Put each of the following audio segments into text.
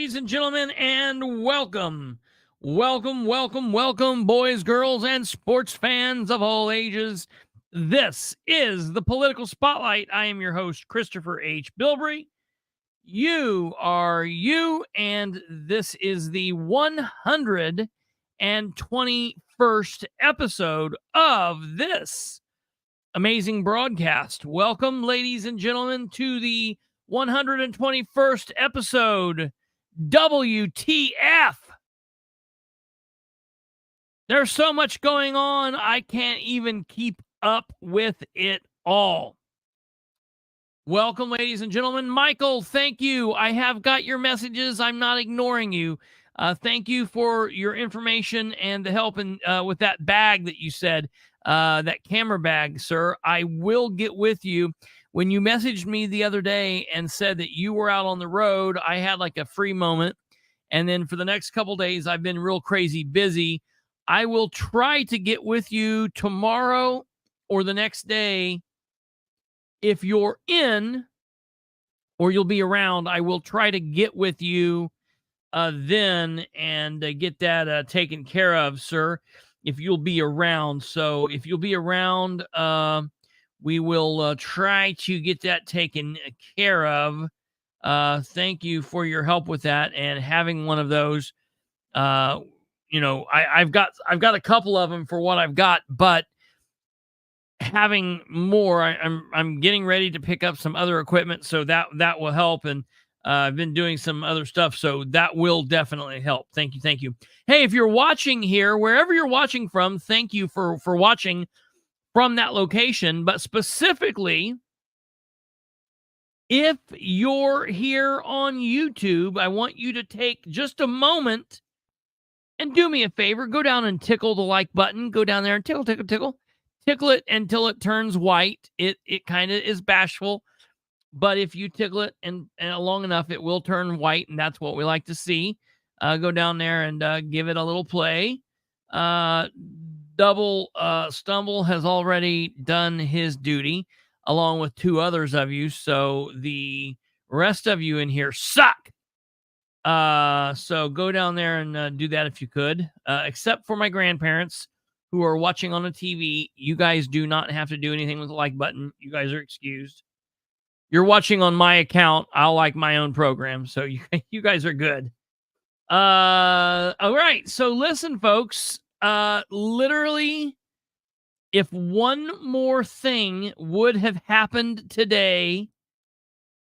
ladies and gentlemen, and welcome, boys, girls, and sports fans of all ages. This is the Political Spotlight. I am your host, Kristopher H. Bilbrey. You are you, and this is the 121st episode of this amazing broadcast. Welcome, ladies and gentlemen, to the 121st episode. W.T.F. There's so much going on, I can't even keep up with it all. Welcome, ladies and gentlemen. Michael, thank you. I have got your messages. I'm not ignoring you. Thank you for your information and the help with that bag that you said, that camera bag, sir. I will get with you. When you messaged me the other day and said that you were out on the road, I had like a free moment. And then for the next couple days, I've been real crazy busy. I will try to get with you tomorrow or the next day. If you're in or you'll be around, I will try to get with you then and get that taken care of, sir, if you'll be around. So if you'll be around, we will try to get that taken care of. Thank you for your help with that and having one of those. I've got a couple of them for what I've got, but having more, I'm getting ready to pick up some other equipment, so that will help. And I've been doing some other stuff, so that will definitely help. Thank you. Hey, if you're watching here, wherever you're watching from, thank you for watching from that location. But specifically, if you're here on YouTube, I want you to take just a moment and do me a favor. Go down and tickle the like button. Go down there and tickle it until it turns white. It kind of is bashful, but if you tickle it and long enough, it will turn white, and that's what we like to see. Go down there and give it a little play. Double Stumble has already done his duty, along with two others of you, so the rest of you in here suck. So go down there and do that if you could, except for my grandparents who are watching on the TV. You guys do not have to do anything with the like button. You guys are excused. You're watching on my account. I'll like my own program, so you guys are good. All right, so listen, folks. Literally, if one more thing would have happened today,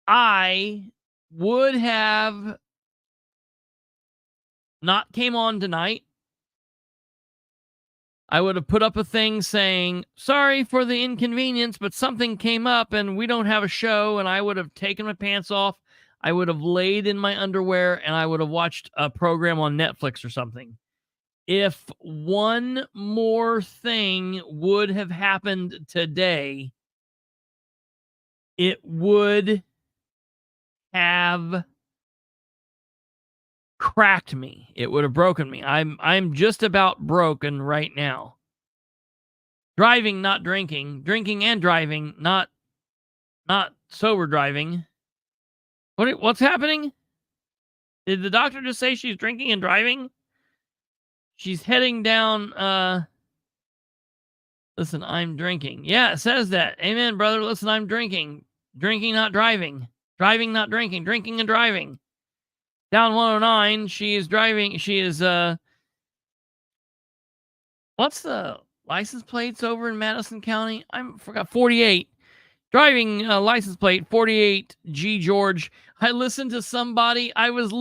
I would have not came on tonight. I would have put up a thing saying, sorry for the inconvenience, but something came up and we don't have a show. And I would have taken my pants off. I would have laid in my underwear and I would have watched a program on Netflix or something. If one more thing would have happened today, it would have cracked me. It would have broken me. I'm just about broken right now. Driving, not drinking. Drinking and driving, not sober driving. What's happening? Did the doctor just say she's drinking and driving? She's heading down. Listen, I'm drinking. Yeah, it says that. Amen, brother. Listen, I'm drinking. Drinking, not driving. Driving, not drinking. Drinking and driving. Down 109, she is driving. She is, what's the license plates over in Madison County? I forgot. 48. Driving license plate 48 G George. I listened to somebody. I was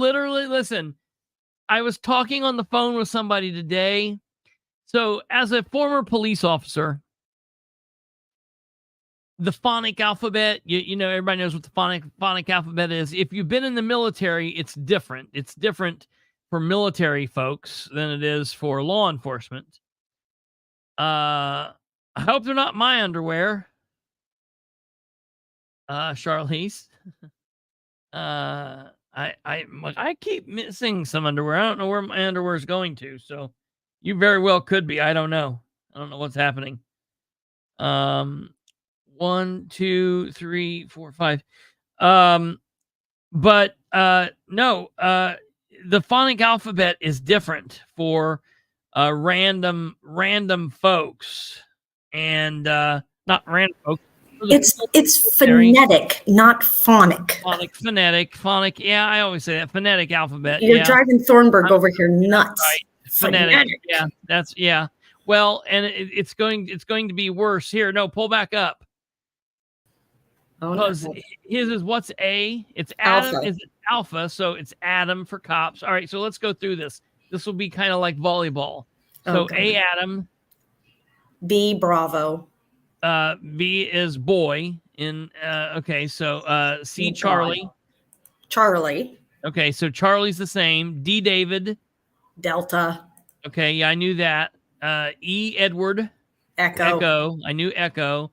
talking on the phone with somebody today. So as a former police officer, the Phonic alphabet, you know, everybody knows what the Phonic alphabet is. If you've been in the military, it's different. It's different for military folks than it is for law enforcement. I hope they're not my underwear. Charlize. I keep missing some underwear. I don't know where my underwear is going to, so you very well could be. I don't know. I don't know what's happening. 1, 2, 3, 4, 5. But No, the phonic alphabet is different for random folks, and not random folks. It's phonetic, not phonic. Phonetic. Yeah, I always say that. Phonetic alphabet. You're driving Thornburg over here nuts. Right. Phonetic. Yeah. Well, and it's going to be worse here. No, pull back up. Because his is what's A? It's Adam. Alpha. Is it alpha? So it's Adam for cops. All right, so let's go through this. This will be kind of like volleyball. So A, Adam. B, Bravo. B is boy. Okay, so C, Charlie. Charlie. Okay, so Charlie's the same. D, David. Delta. Okay, yeah, I knew that. E, Edward. Echo. I knew Echo.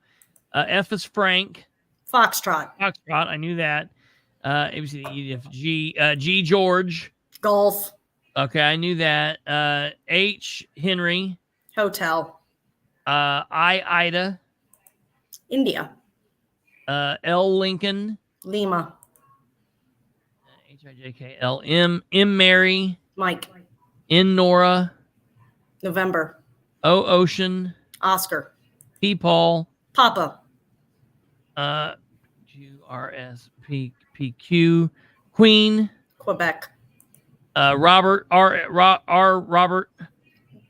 F is Frank. Foxtrot. I knew that. A, B, C, D, E, F, G. G, George. Golf. Okay, I knew that. H, Henry. Hotel. I, Ida. India. L, Lincoln. Lima. H-I-J-K-L. M, Mary. Mike. N, Nora. November. O, Ocean. Oscar. P, Paul. Papa. Q-R-S-P-Q. Queen. Quebec. Robert. R, Robert.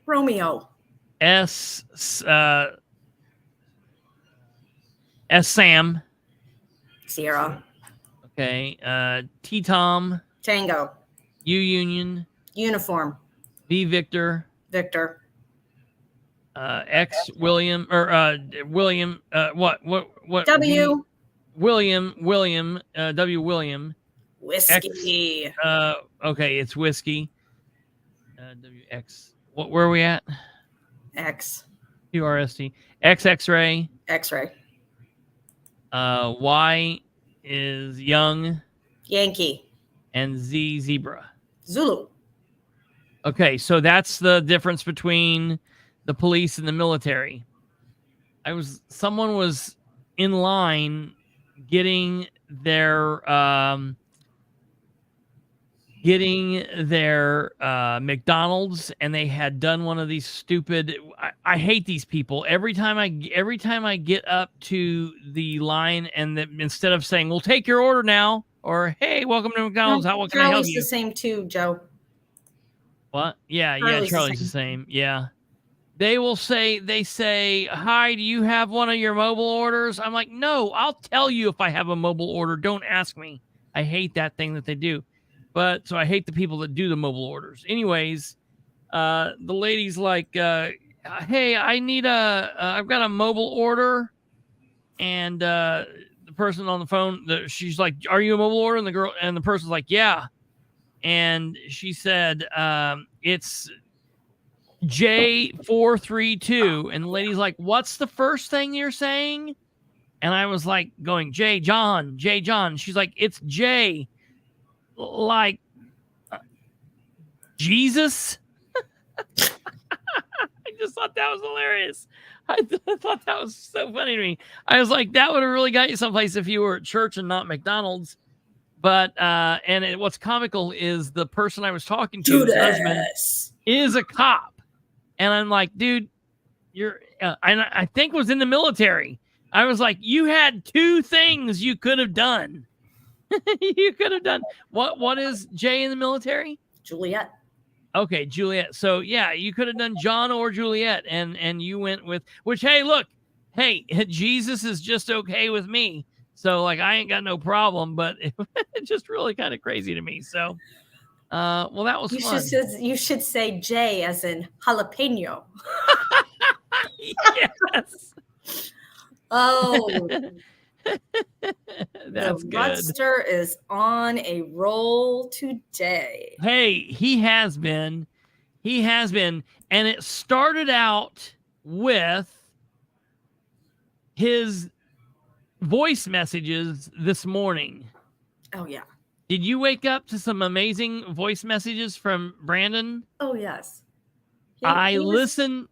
Romeo. S, Sam. Sierra. Okay. T, Tom. Tango. U, Union. Uniform. V, Victor. Victor. X, William. Or William. What? W. V, William. W, William. Whiskey. X, okay, it's whiskey. W, X. Where are we at? X. QRST. X, X-ray. X-ray. Y is young. Yankee. And Z, zebra. Zulu. Okay, so that's the difference between the police and the military. Someone was in line getting their McDonald's, and they had done one of these stupid. I hate these people. Every time I get up to the line, and instead of saying, "We'll take your order now," or "Hey, welcome to McDonald's. What can I help you?" Charlie's the same too, Joe. What? Yeah, Charlie's the same. Yeah. They say, "Hi, do you have one of your mobile orders?" I'm like, "No, I'll tell you if I have a mobile order. Don't ask me." I hate that thing that they do. So I hate the people that do the mobile orders. Anyways, the lady's like, "Hey, I've got a mobile order." And the person on the phone, she's like, "Are you a mobile order?" And the person's like, "Yeah." And she said, "It's J432. And the lady's like, "What's the first thing you're saying?" And I was like going, J John. She's like, "It's J, like Jesus." I just thought that was hilarious. I thought that was so funny to me. I was like, that would have really got you someplace if you were at church and not McDonald's. But what's comical is the person I was talking to, his husband, is a cop. And I'm like, dude, I think was in the military. I was like, you had two things you could have done. You could have done. What is J in the military? Juliet. Okay, Juliet. So yeah, you could have done John or Juliet, and you went with which. Hey, look, Jesus is just okay with me. So like, I ain't got no problem. But it's just really kind of crazy to me. So, well, that was fun. You should say J as in jalapeno. Yes. Oh, that's the good. Rudster is on a roll today. Hey, he has been, and it started out with his voice messages this morning. Oh yeah. Did you wake up to some amazing voice messages from Brandon? Oh yes. I listened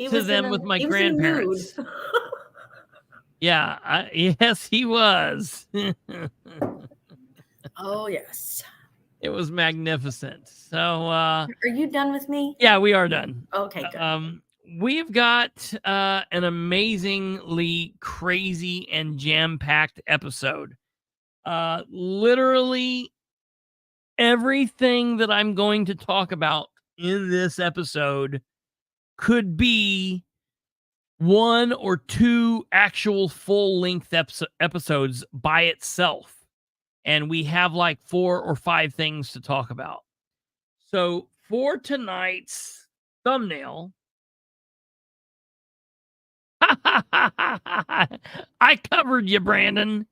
to them with my grandparents. Yeah, yes, he was. Oh, yes. It was magnificent. So, Are you done with me? yeah, we are done. Okay, good. We've got an amazingly crazy and jam-packed episode. Literally everything that I'm going to talk about in this episode could be one or two actual full-length episodes by itself. And we have like 4 or 5 things to talk about. So for tonight's thumbnail, I covered you, Brandon.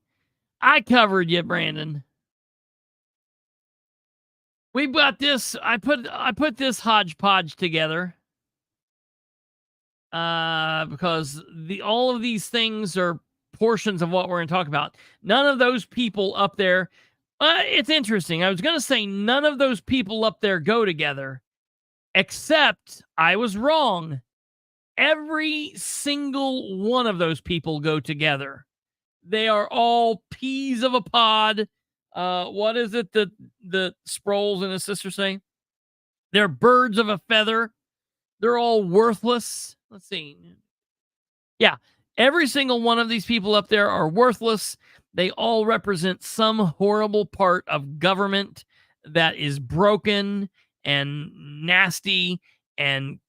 We've got this. I put this hodgepodge together because all of these things are portions of what we're going to talk about. None of those people up there. It's interesting. I was going to say none of those people up there go together, except I was wrong. Every single one of those people go together. They are all peas of a pod. What is it that the Sproles and his sister say? They're birds of a feather. They're all worthless. Let's see. Yeah, every single one of these people up there are worthless. They all represent some horrible part of government that is broken and nasty and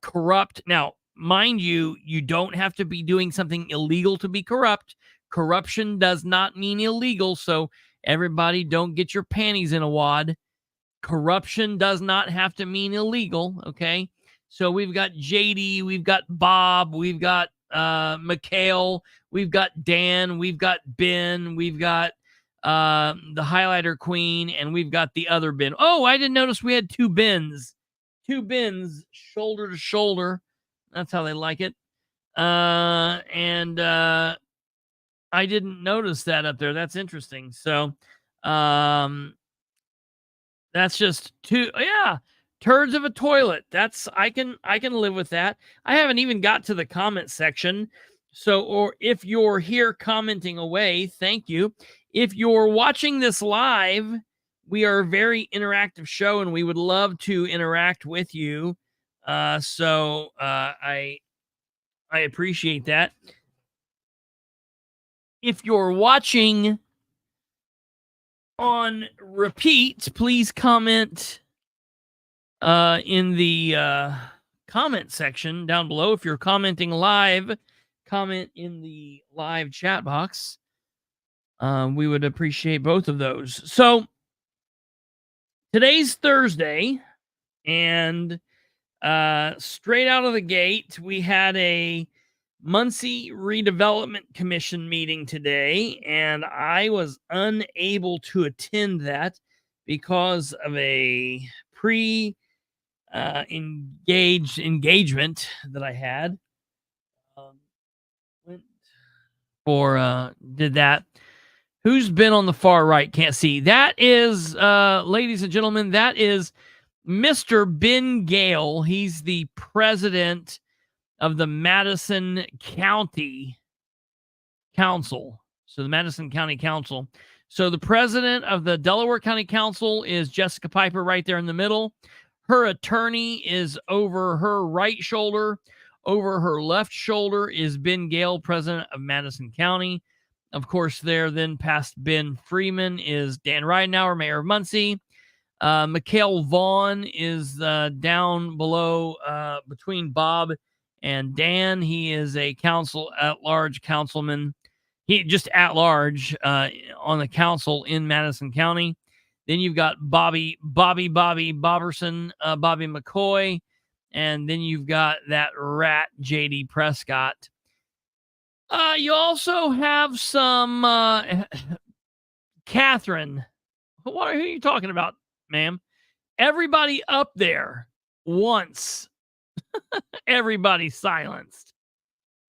corrupt. Now, mind you, you don't have to be doing something illegal to be corrupt. Corruption does not mean illegal, so everybody don't get your panties in a wad. Corruption does not have to mean illegal, okay? So we've got JD, we've got Bob, we've got Mikhail, we've got Dan, we've got Ben, we've got the highlighter queen, and we've got the other Ben. Oh, I didn't notice we had 2 Bens. 2 Bens, shoulder to shoulder. That's how they like it. And I didn't notice that up there. That's interesting. So that's just 2. Yeah. Turds of a toilet. That's I can live with that. I haven't even got to the comment section. So, or if you're here commenting away, thank you. If you're watching this live, we are a very interactive show and we would love to interact with you. So I appreciate that. If you're watching on repeat, please comment in the comment section down below. If you're commenting live, comment in the live chat box. We would appreciate both of those. So today's Thursday, and straight out of the gate, we had a Muncie Redevelopment Commission meeting today, and I was unable to attend that because of a engagement that I had. Did that. Who's been on the far right? Can't see. That is, ladies and gentlemen, that is Mr. Ben Gale. He's the president of the Madison County Council. So the Madison County Council. So the president of the Delaware County Council is Jessica Piper right there in the middle. Her attorney is over her right shoulder. Over her left shoulder is Ben Gale, president of Madison County. Of course, there then past Ben Freeman is Dan Ridenour, mayor of Muncie. Mikhail Vaughn is down below between Bob and Dan. He is a at-large councilman. He just at large on the council in Madison County. Then you've got Bobby Boberson, Bobby McCoy, and then you've got that rat JD Prescott. You also have some Catherine. Who are you talking about, ma'am? Everybody up there wants everybody silenced.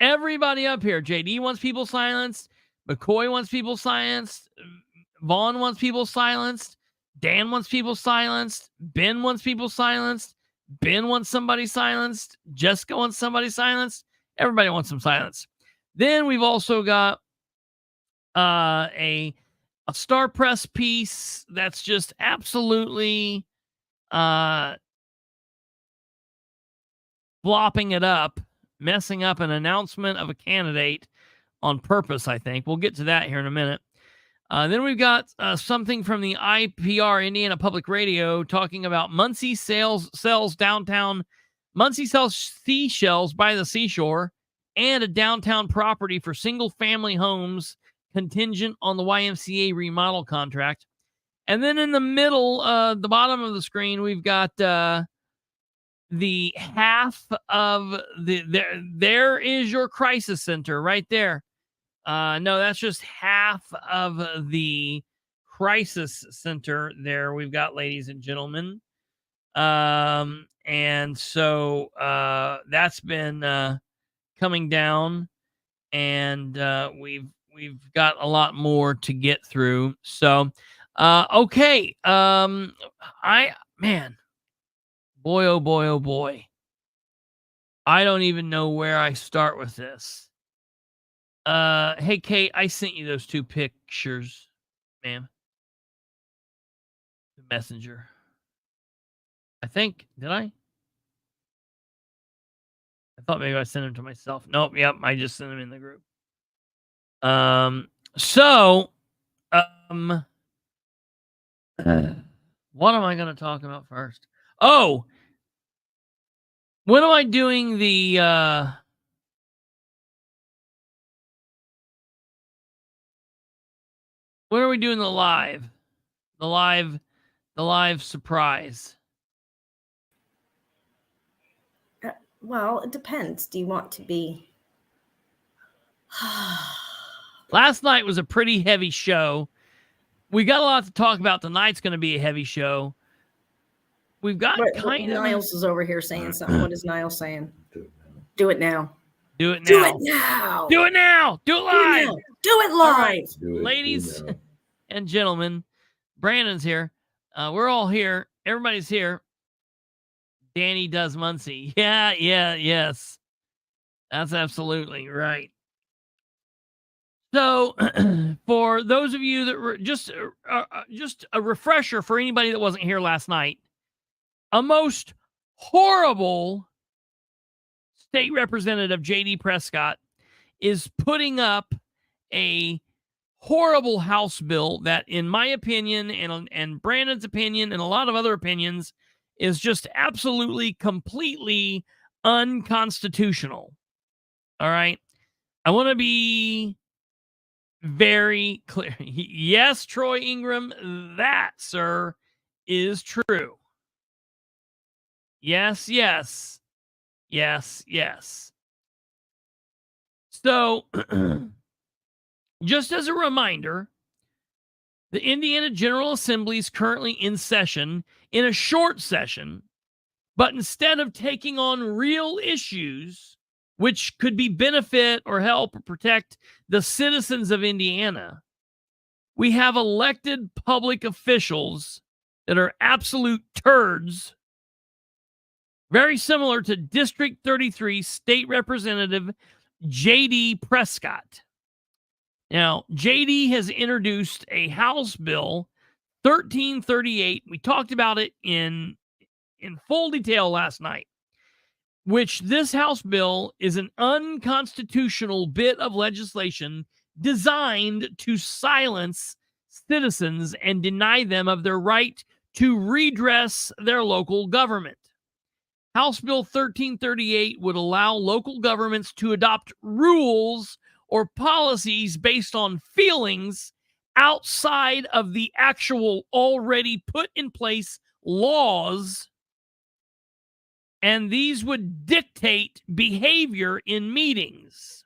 Everybody up here. JD wants people silenced. McCoy wants people silenced. Vaughn wants people silenced. Dan wants people silenced. Ben wants people silenced. Ben wants somebody silenced. Jessica wants somebody silenced. Everybody wants some silence. Then we've also got a a Star Press piece that's just absolutely flopping it up, messing up an announcement of a candidate on purpose, I think. We'll get to that here in a minute. Then we've got something from the IPR, Indiana Public Radio, talking about Muncie sells downtown. Muncie sells seashells by the seashore and a downtown property for single-family homes contingent on the YMCA remodel contract. And then in the middle, the bottom of the screen, we've got the half of there is your crisis center right there. No, that's just half of the crisis center there we've got, ladies and gentlemen. And so that's been coming down, and we've got a lot more to get through. So okay. Boy, oh boy, oh boy. I don't even know where I start with this. Hey, Kate, I sent you those 2 pictures, ma'am. The messenger. I think, did I? I thought maybe I sent them to myself. Nope, yep, I just sent them in the group. What am I going to talk about first? Oh, when am I doing the when are we doing the live? The live surprise. Well, it depends. Do you want to be? Last night was a pretty heavy show. We got a lot to talk about. Tonight's going to be a heavy show. We've got kind of. Niles is over here saying something. What is Niles saying? Do it now. Do it now. Do it now. Do it now. Do it live. Do it live. Ladies and gentlemen, Brandon's here. We're all here. Everybody's here. Danny does Muncie. Yes. That's absolutely right. So, for those of you that were just a refresher for anybody that wasn't here last night, a most horrible State Representative JD Prescott is putting up a horrible House bill that, in my opinion, and Brandon's opinion, and a lot of other opinions, is just absolutely, completely unconstitutional. All right? I want to be very clear. Yes, Troy Ingram, that, sir, is true. Yes. So, just as a reminder, the Indiana General Assembly is currently in session, in a short session, but instead of taking on real issues which could be benefit or help or protect the citizens of Indiana, we have elected public officials that are absolute turds, very similar to District 33 State Representative JD Prescott. Now, JD has introduced a House Bill 1338. We talked about it in full detail last night, which this House bill is an unconstitutional bit of legislation designed to silence citizens and deny them of their right to redress their local government. House Bill 1338 would allow local governments to adopt rules or policies based on feelings outside of the actual already put in place laws, and these would dictate behavior in meetings.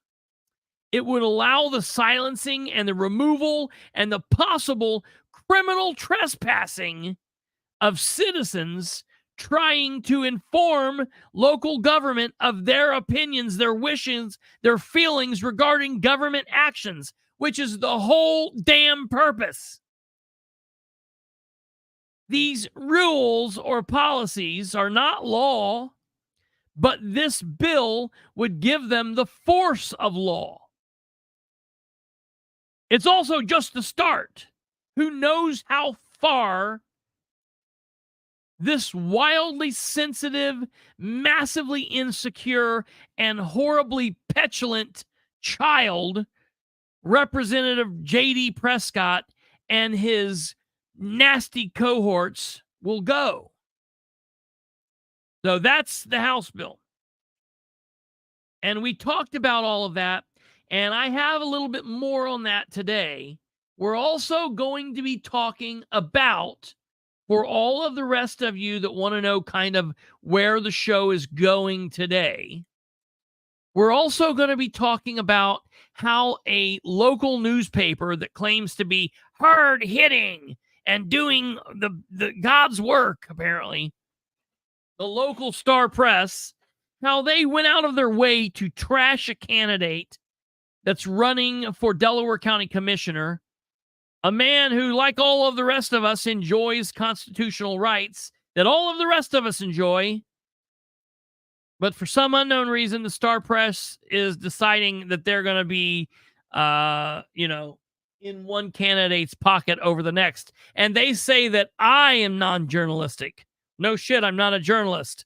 It would allow the silencing and the removal and the possible criminal trespassing of citizens trying to inform local government of their opinions, their wishes, their feelings regarding government actions, which is the whole damn purpose. These rules or policies are not law, but this bill would give them the force of law. It's also just the start. who knows how far this wildly sensitive, massively insecure, and horribly petulant child, Representative JD Prescott, and his nasty cohorts will go. So that's the House bill. And we talked about all of that, and I have a little bit more on that today. We're also going to be talking about, for all of the rest of you that want to know kind of where the show is going today, we're also going to be talking about how a local newspaper that claims to be hard-hitting and doing the God's work, apparently, the local Star Press, how they went out of their way to trash a candidate that's running for Delaware County Commissioner, a man who, like all of the rest of us, enjoys constitutional rights that all of the rest of us enjoy. But for some unknown reason, the Star Press is deciding that they're going to be, in one candidate's pocket over the next. And they say that I am non-journalistic. No shit, I'm not a journalist.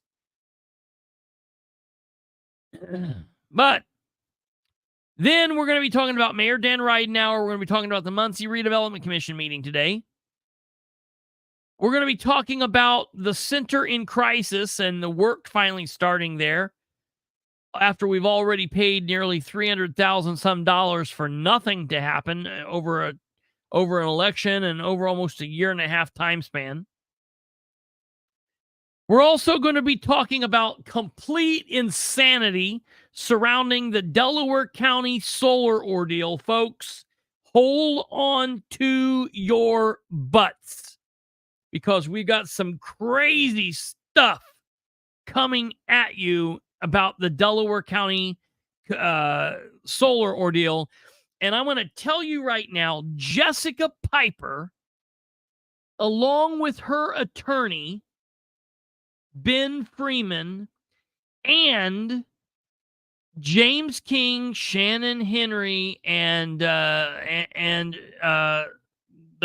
But then we're going to be talking about Mayor Dan Ridenour. We're going to be talking about the Muncie Redevelopment Commission meeting today. We're going to be talking about the center in crisis and the work finally starting there after we've already paid nearly $300,000 some dollars for nothing to happen over an election and over almost a year and a half time span. We're also going to be talking about complete insanity surrounding the Delaware County Solar Ordeal, folks. Hold on to your butts, because we got some crazy stuff coming at you about the Delaware County Solar Ordeal. And I'm going to tell you right now, Jessica Piper, along with her attorney, Ben Freeman, and James King, Shannon Henry, and their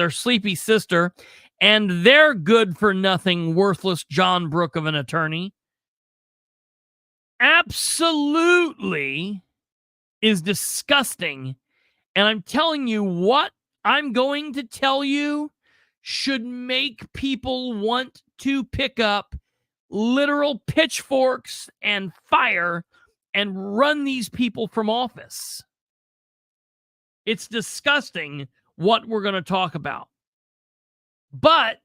sleepy sister, and their good-for-nothing, worthless John Brook of an attorney, absolutely is disgusting. And I'm telling you, what I'm going to tell you should make people want to pick up literal pitchforks and fire and run these people from office. It's disgusting what we're going to talk about. But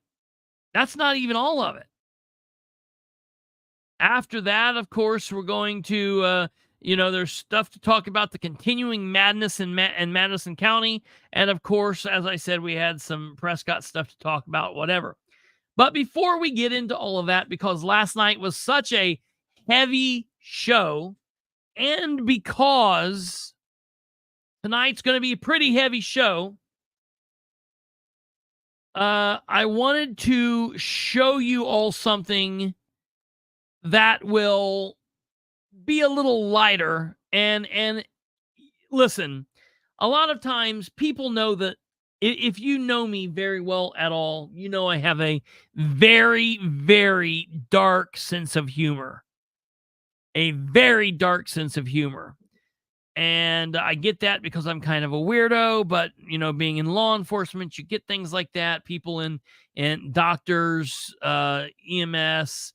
that's not even all of it. After that, of course, we're going to, there's stuff to talk about, the continuing madness in Madison County. And of course, as I said, we had some Prescott stuff to talk about, whatever. But before we get into all of that, because last night was such a heavy show, and because tonight's going to be a pretty heavy show, I wanted to show you all something that will be a little lighter. And listen, a lot of times people know that if you know me very well at all, you know I have a very, very dark sense of humor. A very dark sense of humor. And I get that because I'm kind of a weirdo, but, being in law enforcement, you get things like that. People in doctors, EMS,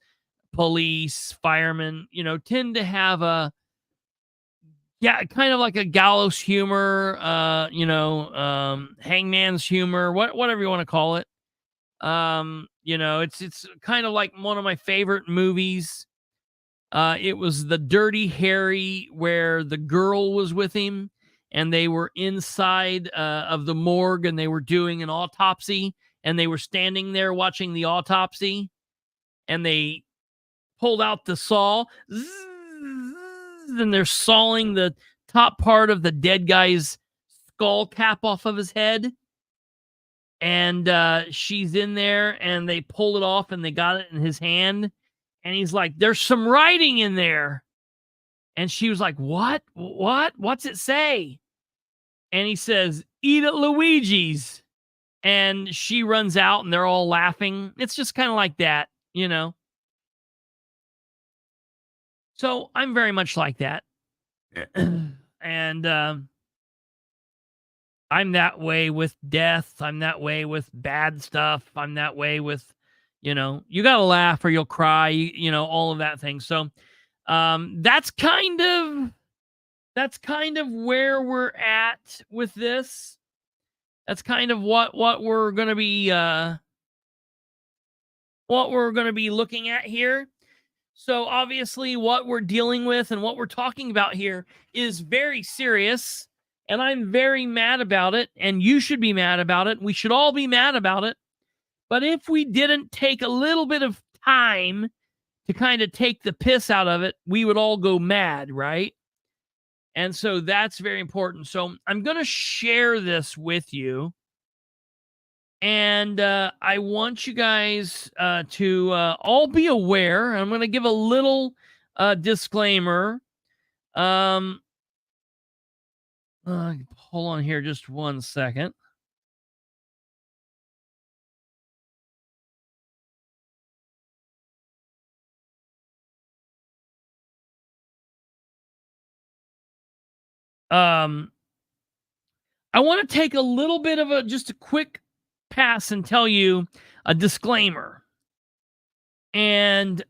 police, firemen, tend to have kind of like a gallows humor, hangman's humor, whatever you want to call it. It's kind of like one of my favorite movies. It was the Dirty Harry, where the girl was with him and they were inside of the morgue and they were doing an autopsy and they were standing there watching the autopsy and they pulled out the saw and they're sawing the top part of the dead guy's skull cap off of his head. And she's in there and they pulled it off and they got it in his hand. And he's like, there's some writing in there. And she was like, what? What's it say? And he says, eat at Luigi's. and she runs out and they're all laughing. It's just kind of like that, you know? So I'm very much like that. And I'm that way with death. I'm that way with bad stuff. I'm that way with, you got to laugh or you'll cry, all of that thing. So that's kind of where we're at with this. That's kind of what we're going to be looking at here. So obviously what we're dealing with and what we're talking about here is very serious, and I'm very mad about it, and you should be mad about it. We should all be mad about it. But if we didn't take a little bit of time to kind of take the piss out of it, we would all go mad, right? And so that's very important. So I'm going to share this with you. And I want you guys to all be aware. I'm going to give a little disclaimer. Hold on here just one second. I want to take a little bit of just a quick pass and tell you a disclaimer. And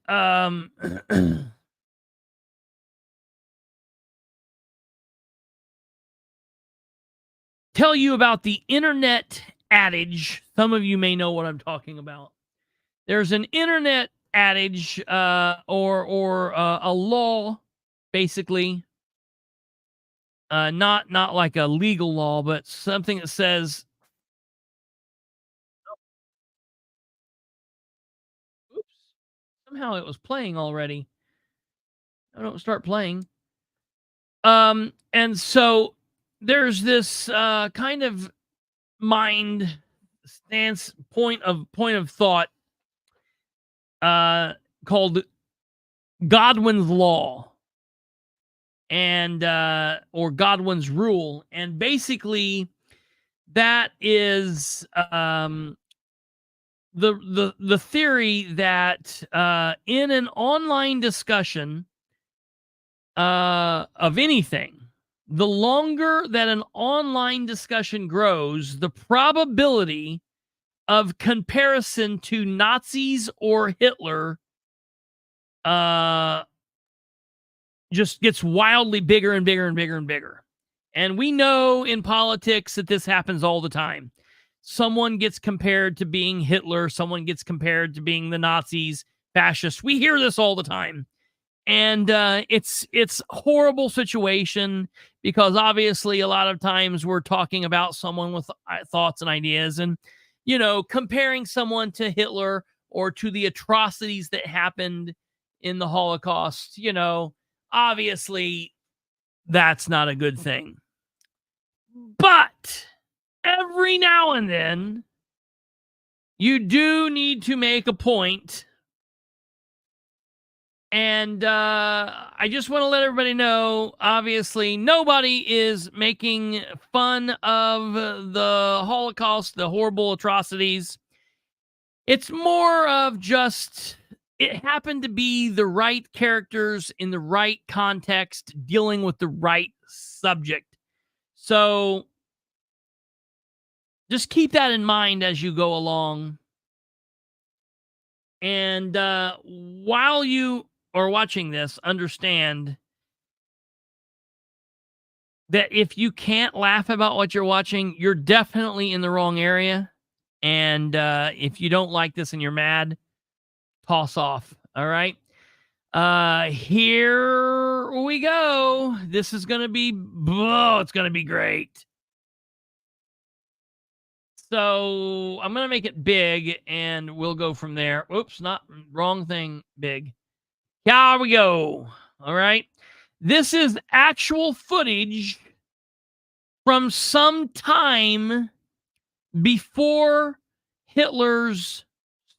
tell you about the internet adage. Some of you may know what I'm talking about. There's an internet adage or a law, basically. Not like a legal law, but something that says, oops, somehow it was playing already. I don't start playing. And so there's this kind of mind stance point of thought called Godwin's law, and or Godwin's rule. And basically that is the theory that in an online discussion of anything, the longer that an online discussion grows, the probability of comparison to Nazis or Hitler just gets wildly bigger and bigger and bigger and bigger. And we know in politics that this happens all the time. Someone gets compared to being Hitler. Someone gets compared to being the Nazis, fascists. We hear this all the time. And it's a horrible situation, because obviously a lot of times we're talking about someone with thoughts and ideas, and, comparing someone to Hitler or to the atrocities that happened in the Holocaust, obviously that's not a good thing. But every now and then you do need to make a point. And I just want to let everybody know, obviously, nobody is making fun of the Holocaust, the horrible atrocities. It's more of just, it happened to be the right characters in the right context, dealing with the right subject. So just keep that in mind as you go along. And while you are watching this, understand that if you can't laugh about what you're watching, you're definitely in the wrong area. And if you don't like this and you're mad, toss off. All right. Here we go. This is going to be, it's going to be great. So I'm going to make it big and we'll go from there. Oops, wrong thing. Big. Here we go. All right. This is actual footage from some time before Hitler's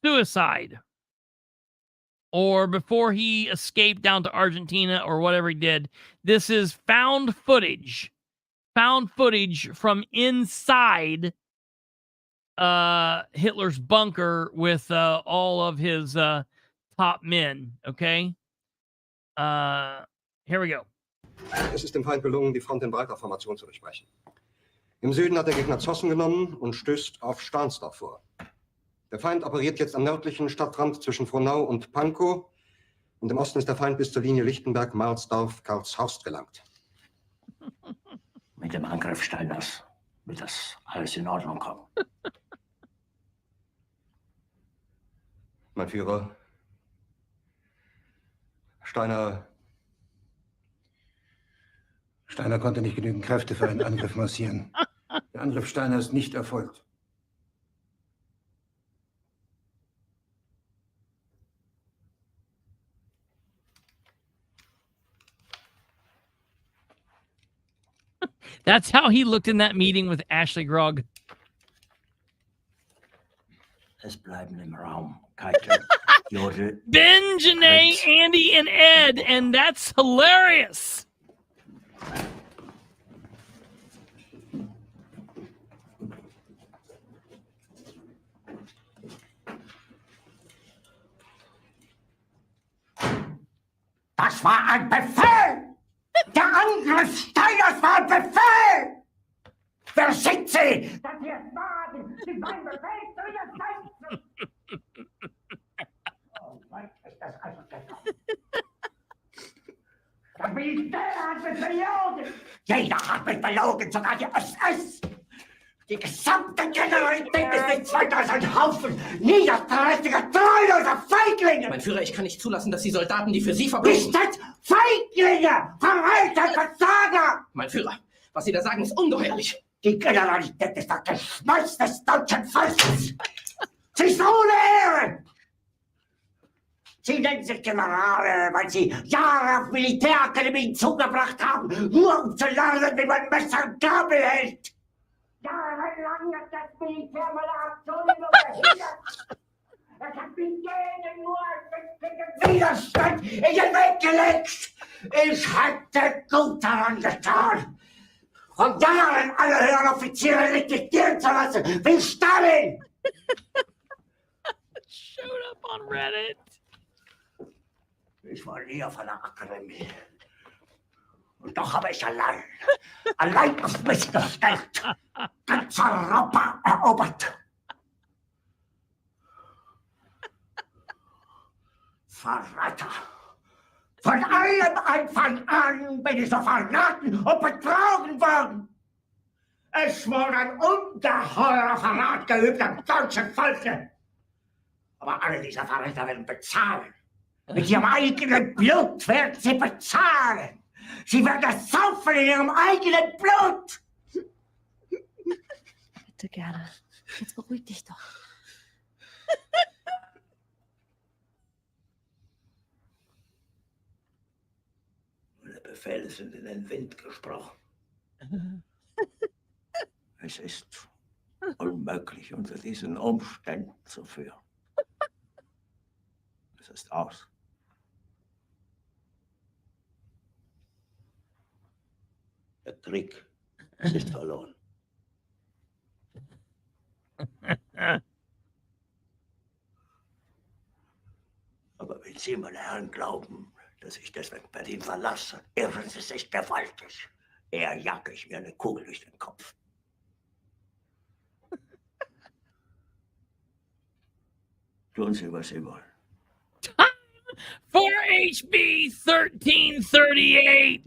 suicide, or before he escaped down to Argentina or whatever he did. This is found footage from inside Hitler's bunker with all of his top men. Okay, here we go. Es ist dem Feind gelungen, die Front in breiter Formation zu durchbrechen. Im Süden hat der Gegner Zossen genommen und stößt auf Stahnsdorf vor. Der Feind operiert jetzt am nördlichen Stadtrand zwischen Frohnau und Pankow und im Osten ist der Feind bis zur Linie Lichtenberg-Marsdorf-Karlshorst gelangt. Mit dem Angriff Steiners wird das alles in Ordnung kommen. Mein Führer, Steiner konnte nicht genügend Kräfte für einen Angriff massieren. Der Angriff Steiner ist nicht erfolgt. That's how he looked in that meeting with Ashley Grogg. Es bleiben im Raum Keitel, Jodel, Ben, Janae, Andy, and Ed, and that's hilarious. Das war ein Befehl! Der Angriff Steiners war ein Befehl! Wer schickt Sie? Dass Sie es wagen, Sie meinen Befehl zu widersetzen! Oh, weit ist das also gekommen. Das Militär hat mich belogen! Jeder hat mich belogen, sogar die SS! Die gesamte Generalität ist nichts weiter als ein Haufen niederträchtiger, treuloser Feiglinge! Mein Führer, ich kann nicht zulassen, dass die Soldaten, die für Sie verbringen... Nicht Feiglinge! Verreiter, Versager! Mein Führer, was Sie da sagen, ist ungeheuerlich. Die Generalität ist das Geschmeiß des deutschen Volkes! Sie ist ohne Ehre! Sie nennen sich Generale, weil Sie Jahre auf Militärakademien zugebracht haben, nur um zu lernen, wie man Messer und Gabel hält! Jahrelang hat das Militär meine Aktionen überhindert. Es hat mich jeden nur gegen Widerstand in den Weg gelegt. Ich hätte gut daran getan, von Jahren alle höheren Offiziere liquidieren zu lassen, wie Stalin. Showed up on Reddit. Ich war nie auf einer Akademie. Und doch habe ich allein auf mich gestellt, ganz Europa erobert. Verräter! Von allem Anfang an bin ich so verraten und betrogen worden. Es wurde ein ungeheurer Verrat geübt am deutschen Volke. Aber alle diese Verräter werden bezahlen. Mit ihrem eigenen Blut werden sie bezahlen. Sie werden das saufen in ihrem eigenen Blut. Bitte gerne. Jetzt beruhig dich doch. Meine Befehle sind in den Wind gesprochen. Es ist unmöglich, unter diesen Umständen zu führen. Es ist aus. Der Krieg ist verloren. Aber wenn Sie, meine Herren, glauben, dass ich deswegen Berlin verlasse, irren Sie sich gewaltig. Eher jage ich mir eine Kugel durch den Kopf. Tun Sie, was Sie wollen. For HB 1338.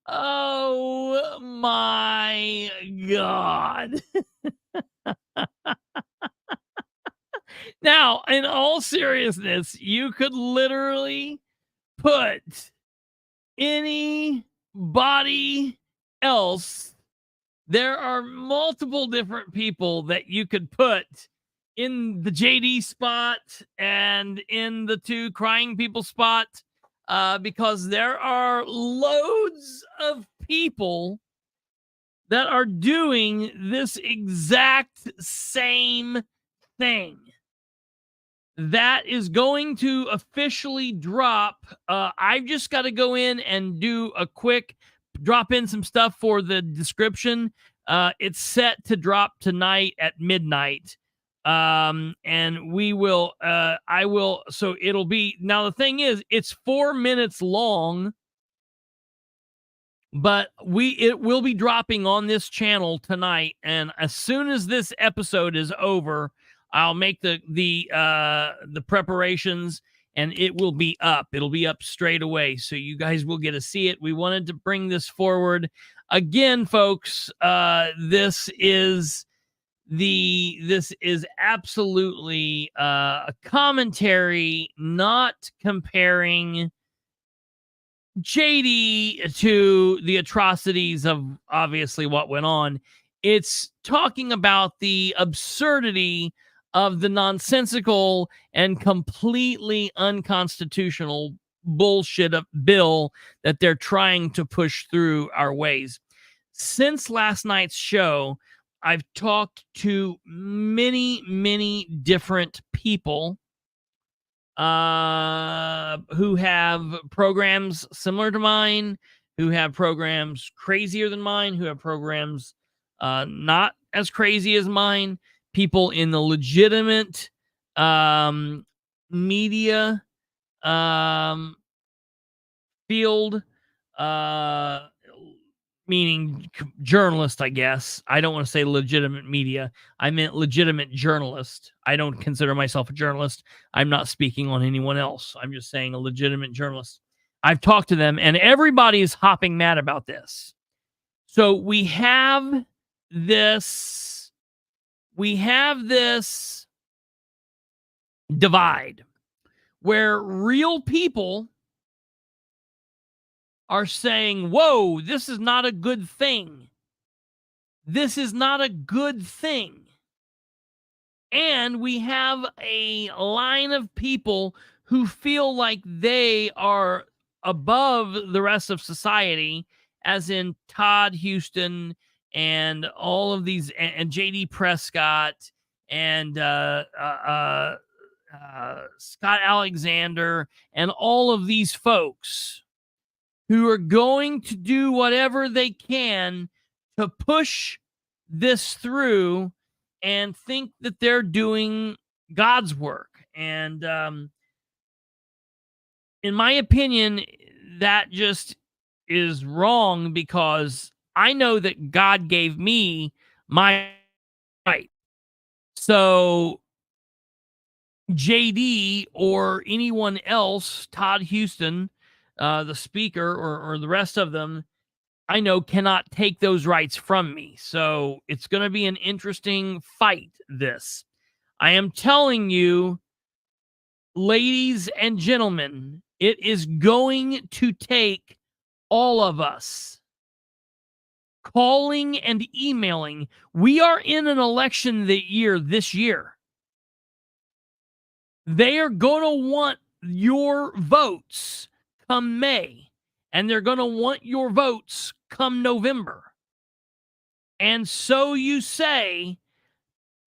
Oh my God. Now, in all seriousness, you could literally put anybody else. There are multiple different people that you could put in the JD spot and in the two crying people spot, because there are loads of people that are doing this exact same thing. That is going to officially drop. I've just got to go in and do a quick drop in some stuff for the description. It's set to drop tonight at midnight. And we will, so it'll be, now the thing is, it's 4 minutes long, but it will be dropping on this channel tonight. And as soon as this episode is over, I'll make the preparations, and it will be up. It'll be up straight away, so you guys will get to see it. We wanted to bring this forward again, folks. This is absolutely a commentary, not comparing JD to the atrocities of obviously what went on. It's talking about the absurdity of the nonsensical and completely unconstitutional bullshit of bill that they're trying to push through our ways. Since last night's show, I've talked to many different people who have programs similar to mine, who have programs crazier than mine, who have programs not as crazy as mine, people in the legitimate media field, meaning journalist, I guess. I don't want to say legitimate media. I meant legitimate journalist. I don't consider myself a journalist. I'm not speaking on anyone else. I'm just saying a legitimate journalist. I've talked to them, and everybody is hopping mad about this. So we have this divide where real people are saying, whoa, this is not a good thing. This is not a good thing. And we have a line of people who feel like they are above the rest of society, as in Todd Houston and all of these, and JD Prescott and Scott Alexander and all of these folks who are going to do whatever they can to push this through and think that they're doing God's work. And in my opinion, that just is wrong, because I know that God gave me my right. So JD or anyone else, Todd Houston, the speaker, or the rest of them, I know cannot take those rights from me. So it's going to be an interesting fight, this. I am telling you, ladies and gentlemen, it is going to take all of us calling and emailing. We are in an election this year. They are going to want your votes come May, and they're going to want your votes come November. And so you say,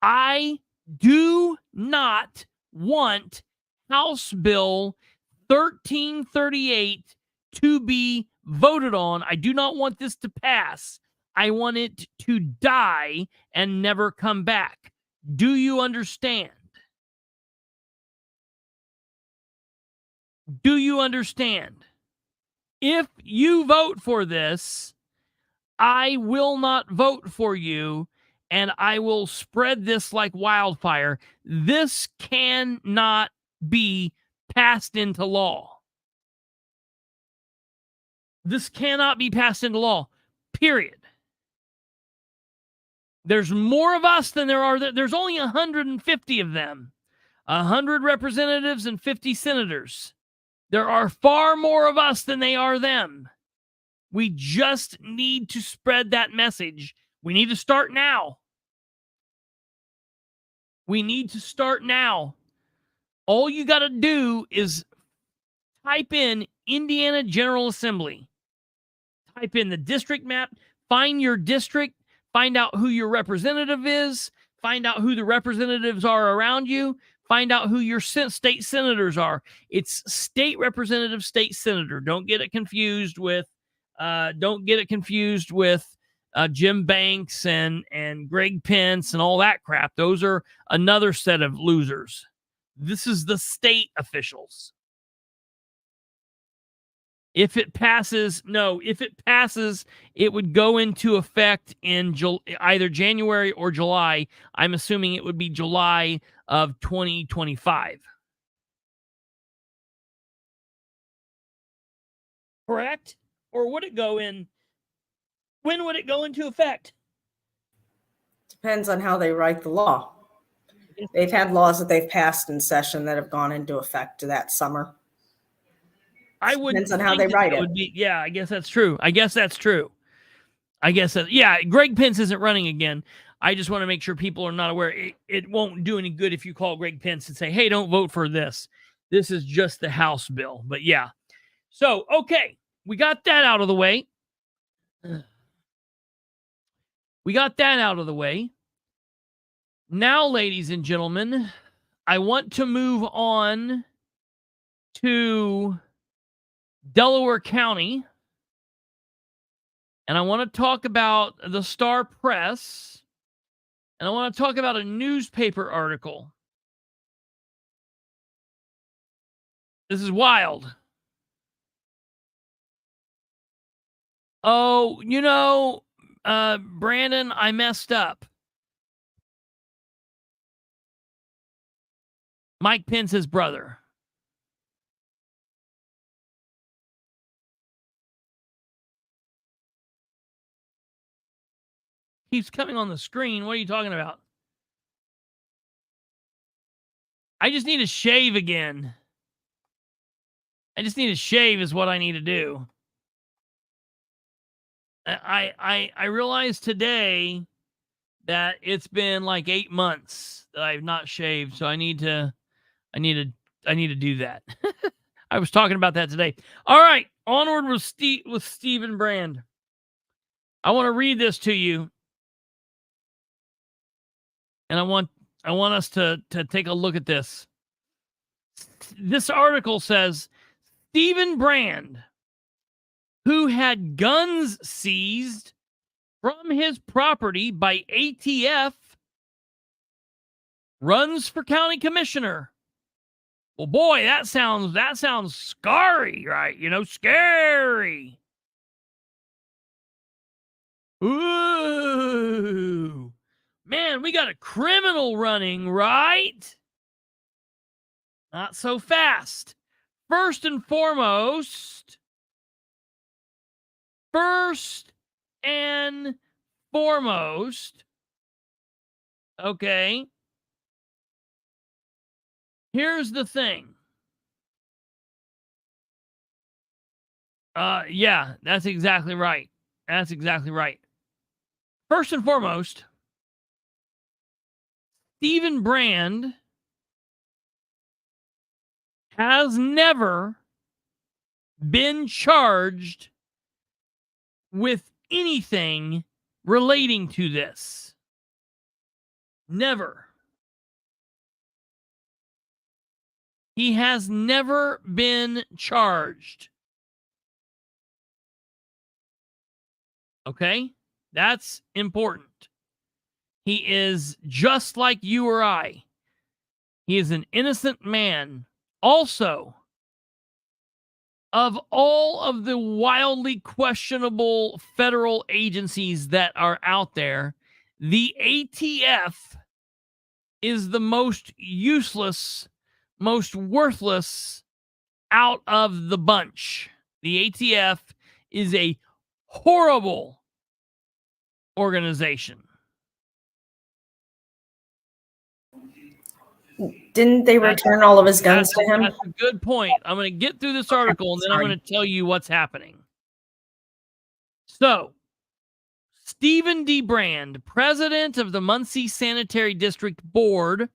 I do not want House Bill 1338 to be voted on. I do not want this to pass. I want it to die and never come back. Do you understand? Do you understand? If you vote for this, I will not vote for you, and I will spread this like wildfire. This cannot be passed into law. This cannot be passed into law, period. There's more of us than there are. There's only 150 of them. 100 representatives and 50 senators. There are far more of us than they are them. We just need to spread that message. We need to start now. We need to start now. All you got to do is type in Indiana General Assembly. Type in the district map. Find your district. Find out who your representative is. Find out who the representatives are around you. Find out who your state senators are. It's state representative, state senator. Don't get it confused with Jim Banks and Greg Pence and all that crap. Those are another set of losers. This is the state officials. If it passes, it would go into effect in either January or July. I'm assuming it would be July of 2025. Correct? Or would it go in? When would it go into effect? Depends on how they write the law. They've had laws that they've passed in session that have gone into effect that summer. Depends on how they write it. Yeah, I guess that's true. Greg Pence isn't running again. I just want to make sure people are not aware. It won't do any good if you call Greg Pence and say, hey, don't vote for this. This is just the House bill. But yeah. So, okay, we got that out of the way. Now, ladies and gentlemen, I want to move on to Delaware County, and I want to talk about the Star Press, and I want to talk about a newspaper article. This is wild. Oh, Brandon, I messed up. Mike Pence's brother. Keeps coming on the screen. What are you talking about? I just need to shave again. I just need to shave is what I need to do. I realized today that it's been like 8 months that I've not shaved, so I need to do that. I was talking about that today. All right, onward with Stephen Brand. I want to read this to you, and I want us to take a look at this. This article says Stephen Brand, who had guns seized from his property by ATF, runs for county commissioner. Well, boy, that sounds scary, right? Scary. Ooh, man, we got a criminal running, right? Not so fast. First and foremost, okay, here's the thing. Yeah, that's exactly right. First and foremost, Stephen Brand has never been charged with anything relating to this. Never. He has never been charged. Okay? That's important. He is just like you or I. He is an innocent man. Also, of all of the wildly questionable federal agencies that are out there, the ATF is the most useless, most worthless out of the bunch. The ATF is a horrible organization. Didn't they return all of his guns to him? That's a good point. I'm going to get through this article, and then I'm going to tell you what's happening. So, Stephen D. Brand, president of the Muncie Sanitary District Board,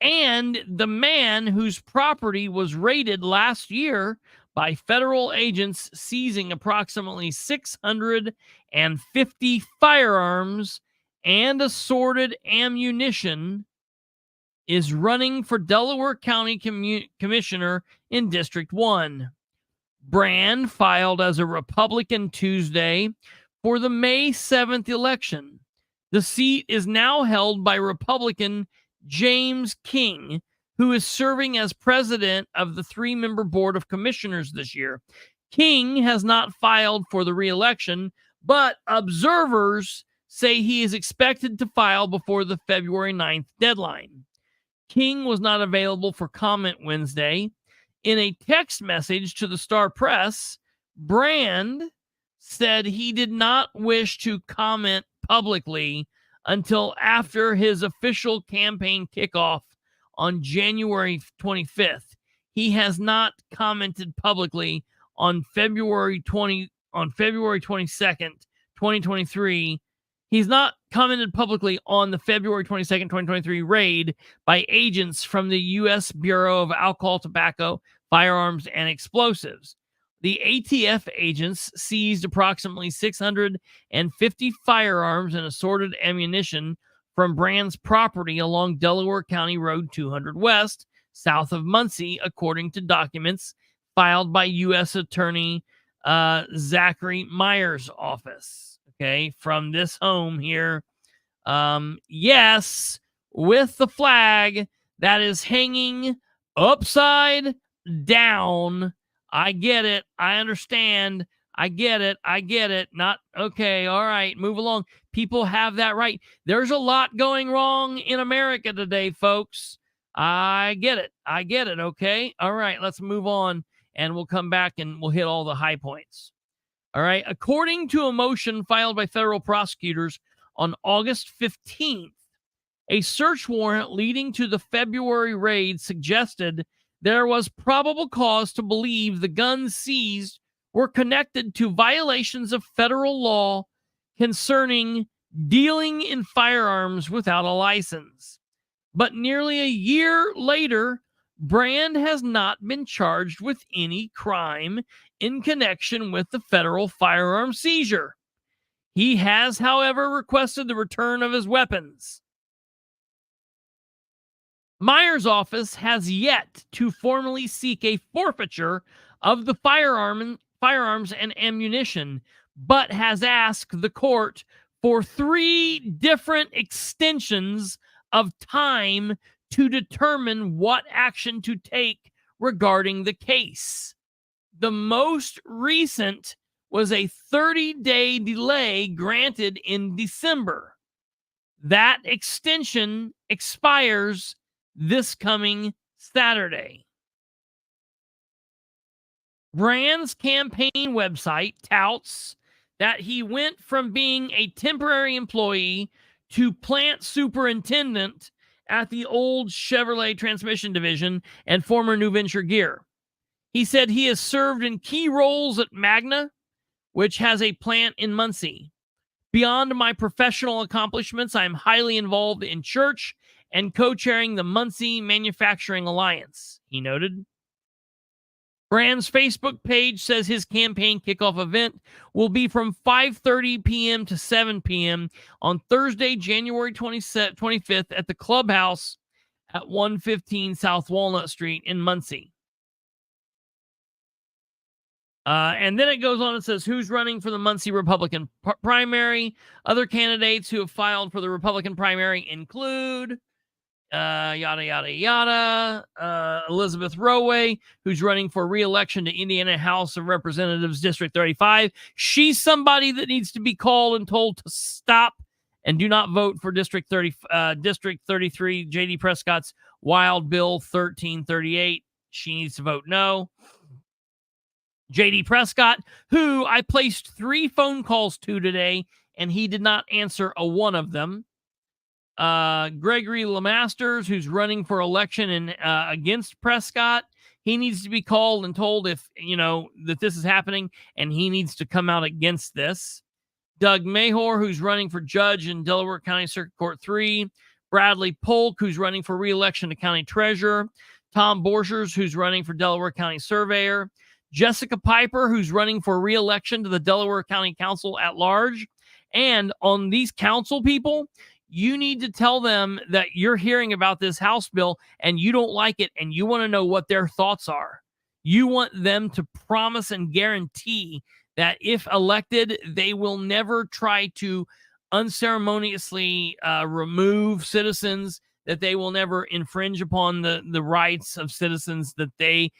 and the man whose property was raided last year by federal agents seizing approximately 650 firearms and assorted ammunition, is running for Delaware County Commissioner in District 1. Brand filed as a Republican Tuesday, for the May 7th election. The seat is now held by Republican James King, who is serving as president of the 3-member Board of Commissioners this year. King has not filed for the re-election, but observers say he is expected to file before the February 9th deadline. King was not available for comment Wednesday. In a text message to the Star Press, Brand said he did not wish to comment publicly until after his official campaign kickoff on January 25th. He has not commented publicly on February 22nd, 2023. He's not commented publicly on the February 22nd, 2023 raid by agents from the U.S. Bureau of Alcohol, Tobacco, Firearms, and Explosives. The ATF agents seized approximately 650 firearms and assorted ammunition from Brand's property along Delaware County Road 200 West, south of Muncie, according to documents filed by U.S. Attorney Zachary Myers' office. Okay, from this home here. Yes, with the flag that is hanging upside down. I get it. I understand. I get it. Not okay. All right, move along. People have that right. There's a lot going wrong in America today, folks. I get it. Okay. All right, let's move on and we'll come back and we'll hit all the high points. All right. According to a motion filed by federal prosecutors on August 15th, a search warrant leading to the February raid suggested there was probable cause to believe the guns seized were connected to violations of federal law concerning dealing in firearms without a license. But nearly a year later, Brand has not been charged with any crime in connection with the federal firearm seizure. He has, however, requested the return of his weapons. Myers' office has yet to formally seek a forfeiture of the firearms and ammunition, but has asked the court for 3 different extensions of time to determine what action to take regarding the case. The most recent was a 30-day delay granted in December. That extension expires this coming Saturday. Brand's campaign website touts that he went from being a temporary employee to plant superintendent at the old Chevrolet transmission division and former New Venture Gear. He said he has served in key roles at Magna, which has a plant in Muncie. Beyond my professional accomplishments, I am highly involved in church and co-chairing the Muncie Manufacturing Alliance, he noted. Brand's Facebook page says his campaign kickoff event will be from 5:30 p.m. to 7 p.m. on Thursday, January 25th at the Clubhouse at 115 South Walnut Street in Muncie. And then it goes on and says who's running for the Muncie Republican primary. Other candidates who have filed for the Republican primary include yada, yada, yada. Elizabeth Roway, who's running for re-election to Indiana House of Representatives District 35. She's somebody that needs to be called and told to stop and do not vote for District 33, JD Prescott's Wild Bill 1338. She needs to vote no. JD Prescott, who I placed 3 phone calls to today, and he did not answer a one of them. Gregory LeMasters, who's running for election against Prescott. He needs to be called and told if, that this is happening, and he needs to come out against this. Doug Mahor, who's running for judge in Delaware County Circuit Court 3. Bradley Polk, who's running for re-election to county treasurer. Tom Borchers, who's running for Delaware County surveyor. Jessica Piper, who's running for re-election to the Delaware County Council at large. And on these council people, you need to tell them that you're hearing about this House bill and you don't like it and you want to know what their thoughts are. You want them to promise and guarantee that if elected, they will never try to unceremoniously remove citizens, that they will never infringe upon the rights of citizens, that they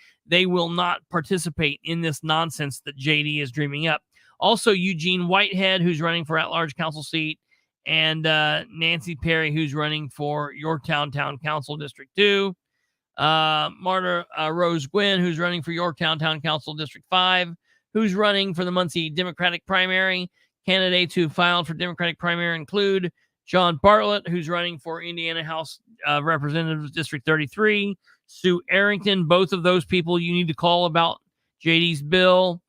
will not participate in this nonsense that JD is dreaming up. Also, Eugene Whitehead, who's running for at-large council seat, and Nancy Perry, who's running for Yorktown Town Council District 2. Marta Rose Gwynn, who's running for Yorktown Town Council District 5, who's running for the Muncie Democratic primary. Candidates who filed for Democratic primary include John Bartlett, who's running for Indiana House Representatives District 33, Sue Arrington. Both of those people you need to call about JD's bill.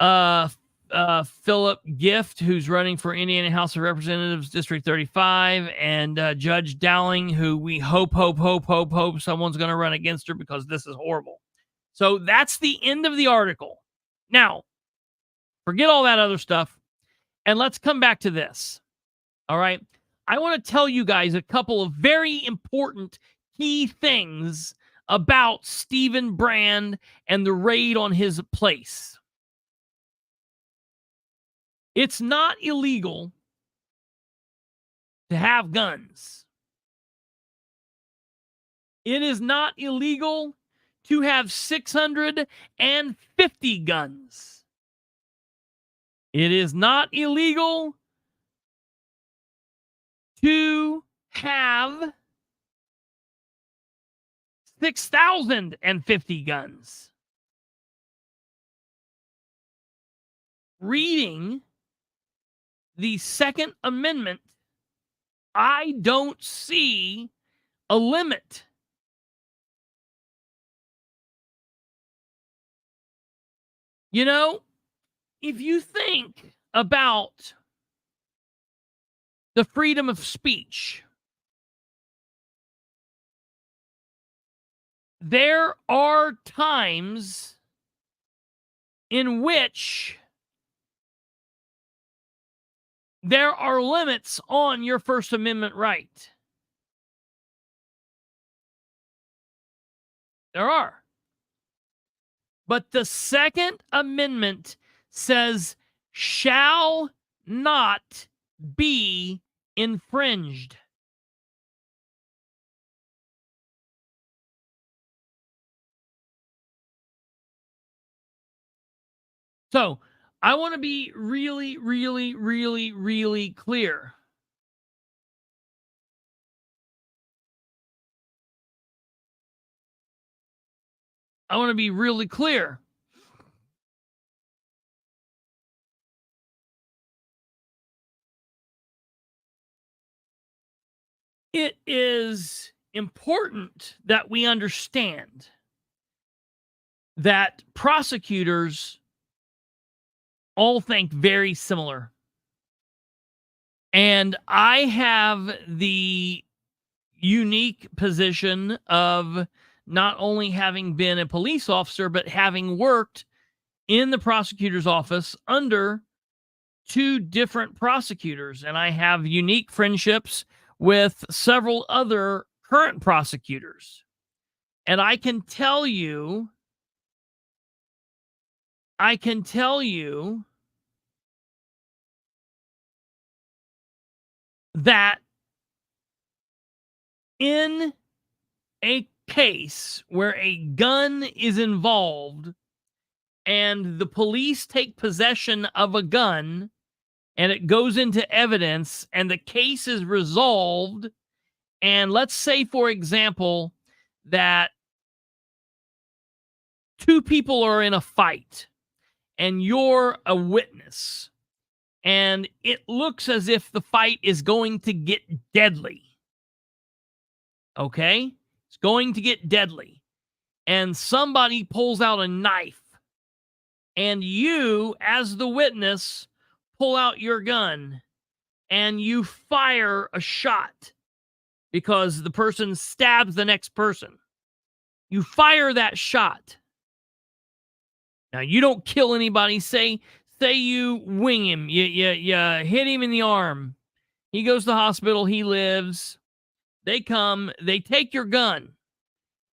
Philip Gift, who's running for Indiana House of Representatives District 35, and Judge Dowling, who we hope someone's going to run against her, because this is horrible. So that's the end of the article. Now, forget all that other stuff, and let's come back to this. All right? I want to tell you guys a couple of very important key things about Stephen Brand and the raid on his place. It's not illegal to have guns. It is not illegal to have 650 guns. It is not illegal to have 6,050 guns. Reading the Second Amendment, I don't see a limit. You know, if you think about the freedom of speech, there are times in which there are limits on your First Amendment right. There are. But the Second Amendment says shall not be infringed. So, I want to be really clear. I want to be really clear. It is important that we understand that prosecutors all think very similar. And I have the unique position of not only having been a police officer, but having worked in the prosecutor's office under two different prosecutors. And I have unique friendships with several other current prosecutors. And I can tell you that in a case where a gun is involved and the police take possession of a gun and it goes into evidence and the case is resolved, and let's say, for example, that two people are in a fight and you're a witness, and it looks as if the fight is going to get deadly. Okay? It's going to get deadly. And somebody pulls out a knife, and you, as the witness, pull out your gun, and you fire a shot because the person stabs the next person. You fire that shot. Now, you don't kill anybody. Say you wing him. You hit him in the arm. He goes to the hospital. He lives. They come. They take your gun.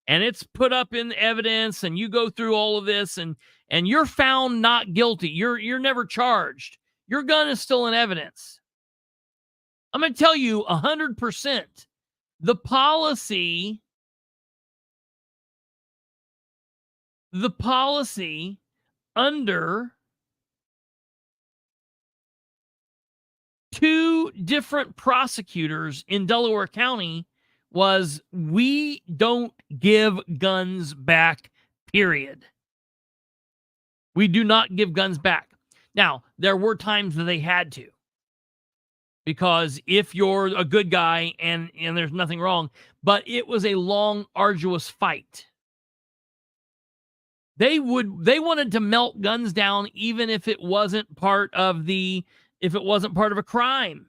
And it's put up in evidence. And you go through all of this. And and you're found not guilty, you're never charged, your gun is still in evidence. I'm going to tell you 100%, the policy under two different prosecutors in Delaware County was, we don't give guns back, period. We do not give guns back. Now, there were times that they had to, because if you're a good guy and there's nothing wrong, but it was a long, arduous fight. They wanted to melt guns down even if it wasn't part of a crime.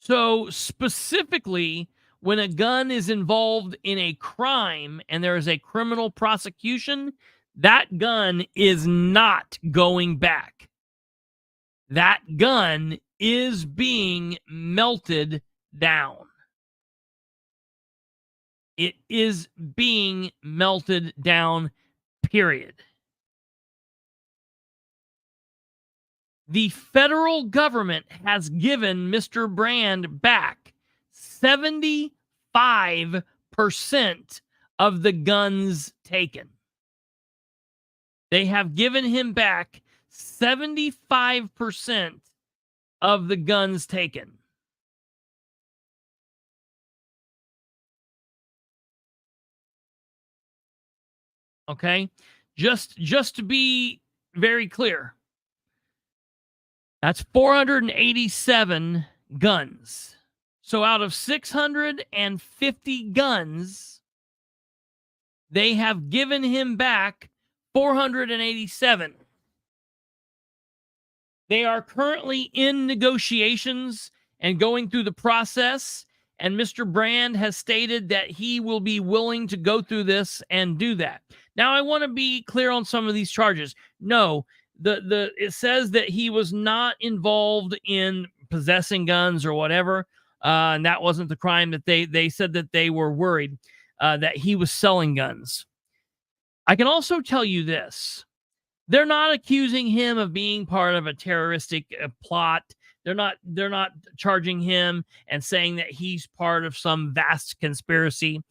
So specifically, when a gun is involved in a crime and there is a criminal prosecution, that gun is not going back. That gun is being melted down. It is being melted down, period. The federal government has given Mr. Brand back 75% of the guns taken. They have given him back 75% of the guns taken. Okay? Just to be very clear, that's 487 guns. So out of 650 guns, they have given him back 487. They are currently in negotiations and going through the process, and Mr. Brand has stated that he will be willing to go through this and do that. Now, I want to be clear on some of these charges. No, it says that he was not involved in possessing guns or whatever, and that wasn't the crime. That they said that they were worried that he was selling guns. I can also tell you this: they're not accusing him of being part of a terroristic plot. They're not charging him and saying that he's part of some vast conspiracy.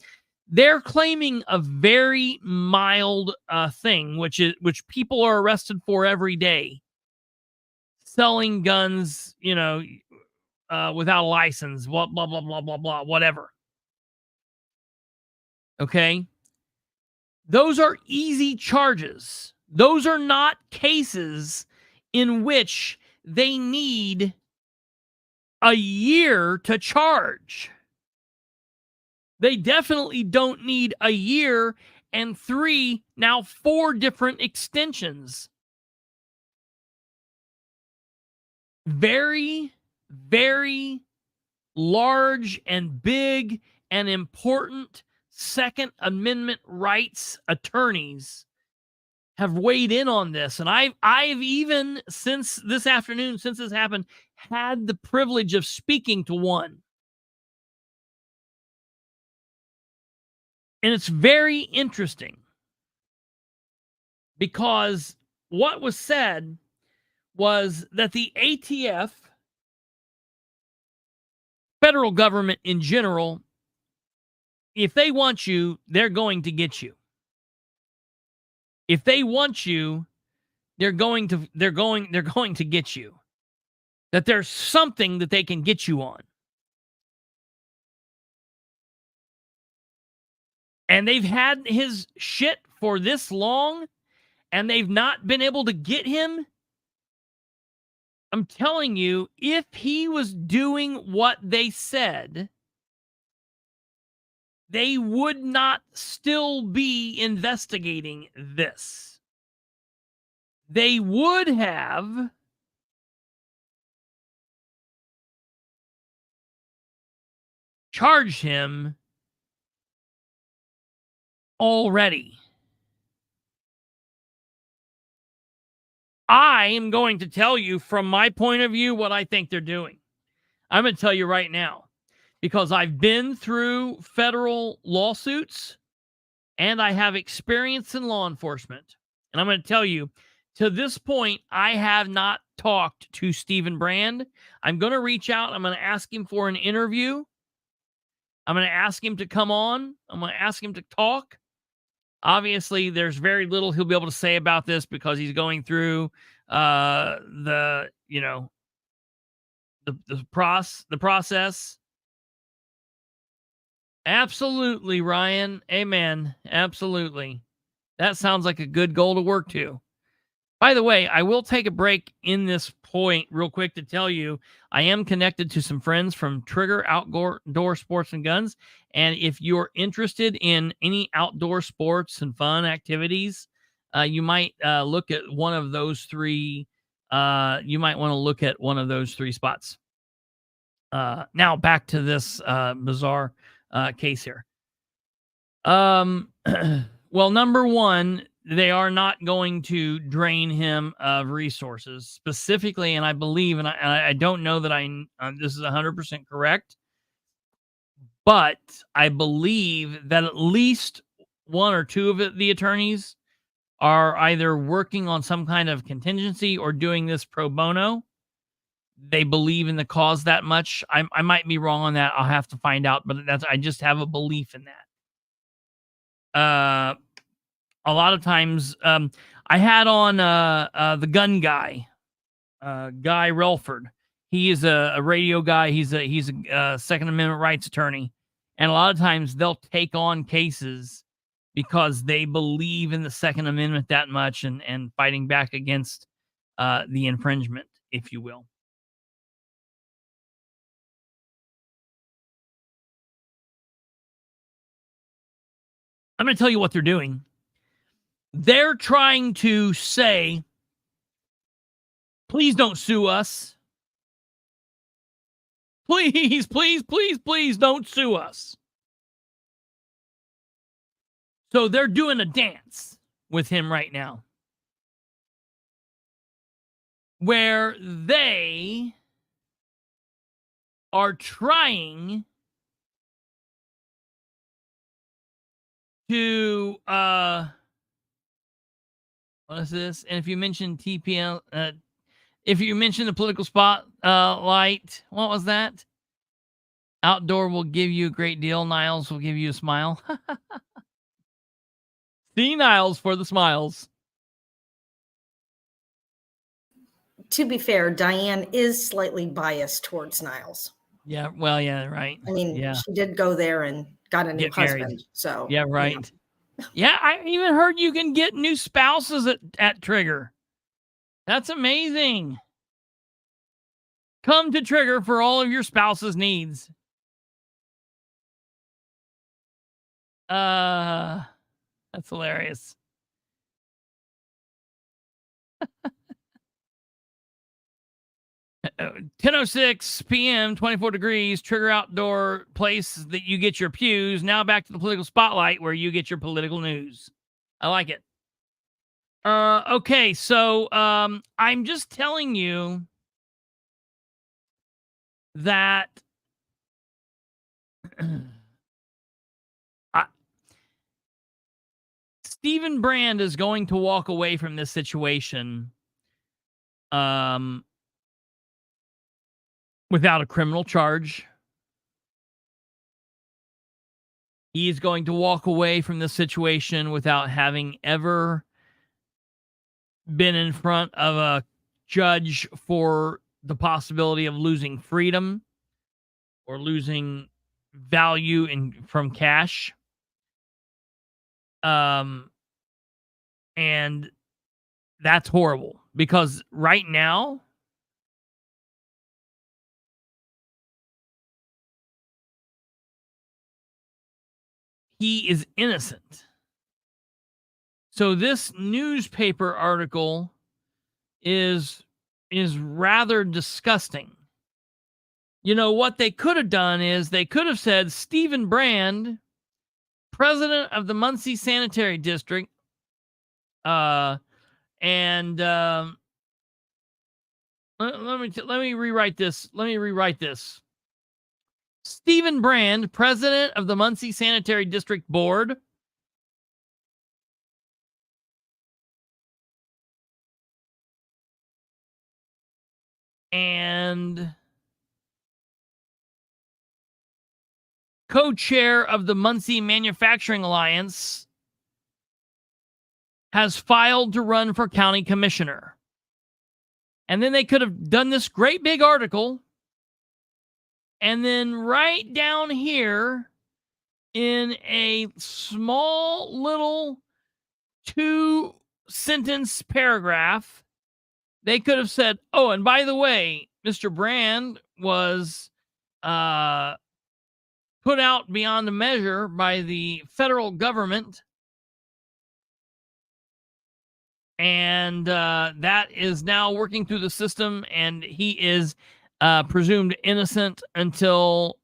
They're claiming a very mild thing, which people are arrested for every day. Selling guns, without a license, blah, blah, blah, blah, blah, blah, whatever. Okay? Those are easy charges. Those are not cases in which they need a year to charge. They definitely don't need a year and 4 different extensions. Very, very large and big and important Second Amendment rights attorneys have weighed in on this. And I've even, since this afternoon, since this happened, had the privilege of speaking to one. And it's very interesting, because what was said was that the ATF, federal government in general, if they want you, they're going to get you. If they want you, they're going to get you. That there's something that they can get you on. And they've had his shit for this long, and they've not been able to get him. I'm telling you, if he was doing what they said, they would not still be investigating this. They would have charged him already. I am going to tell you from my point of view what I think they're doing. I'm going to tell you right now, because I've been through federal lawsuits and I have experience in law enforcement. And I'm going to tell you, to this point, I have not talked to Stephen Brand. I'm going to reach out. I'm going to ask him for an interview. I'm going to ask him to come on. I'm going to ask him to talk. Obviously, there's very little he'll be able to say about this because he's going through the process. Absolutely, Ryan. Amen. Absolutely. That sounds like a good goal to work to. By the way, I will take a break in this point real quick to tell you I am connected to some friends from Trigger Outdoor Sports and Guns. And if you're interested in any outdoor sports and fun activities, you might look at one of those three. You might want to look at one of those three spots. Now back to this bizarre case here. Well, number one, they are not going to drain him of resources specifically. And I believe, and I don't know that this is 100% correct, but I believe that at least one or two of the attorneys are either working on some kind of contingency or doing this pro bono. They believe in the cause that much. I might be wrong on that. I'll have to find out, but I just have a belief in that. A lot of times, I had on the gun guy, Guy Relford. He is a radio guy. He's a Second Amendment rights attorney, and a lot of times they'll take on cases because they believe in the Second Amendment that much and fighting back against the infringement, if you will. I'm going to tell you what they're doing. They're trying to say, please don't sue us. Please, please, please, please don't sue us. So they're doing a dance with him right now, where they are trying to what is this? And if you mention TPL, if you mention the political spotlight, what was that? Outdoor will give you a great deal. Niles will give you a smile. See Niles for the smiles. To be fair, Diane is slightly biased towards Niles. Yeah, well, yeah, right. I mean, yeah. She did go there and got a new husband. So yeah, right. Yeah, I even heard you can get new spouses at Trigger. That's amazing. Come to Trigger for all of your spouse's needs. That's hilarious. Uh, 10:06 p.m., 24 degrees, Trigger Outdoor place that you get your pews. Now back to the political spotlight where you get your political news. I like it. Okay, so I'm just telling you that Stephen Brand is going to walk away from this situation without a criminal charge. He is going to walk away from this situation without having ever been in front of a judge for the possibility of losing freedom or losing value from cash. And that's horrible because right now, he is innocent. So this newspaper article is rather disgusting. You know, what they could have done is they could have said, Stephen Brand, president of the Muncie Sanitary District, let me rewrite this. Stephen Brand, president of the Muncie Sanitary District Board, and co-chair of the Muncie Manufacturing Alliance, has filed to run for county commissioner. And then they could have done this great big article. And then right down here in a small little 2-sentence paragraph, they could have said, oh, and by the way, Mr. Brand was put out beyond the measure by the federal government. And that is now working through the system, and he is presumed innocent until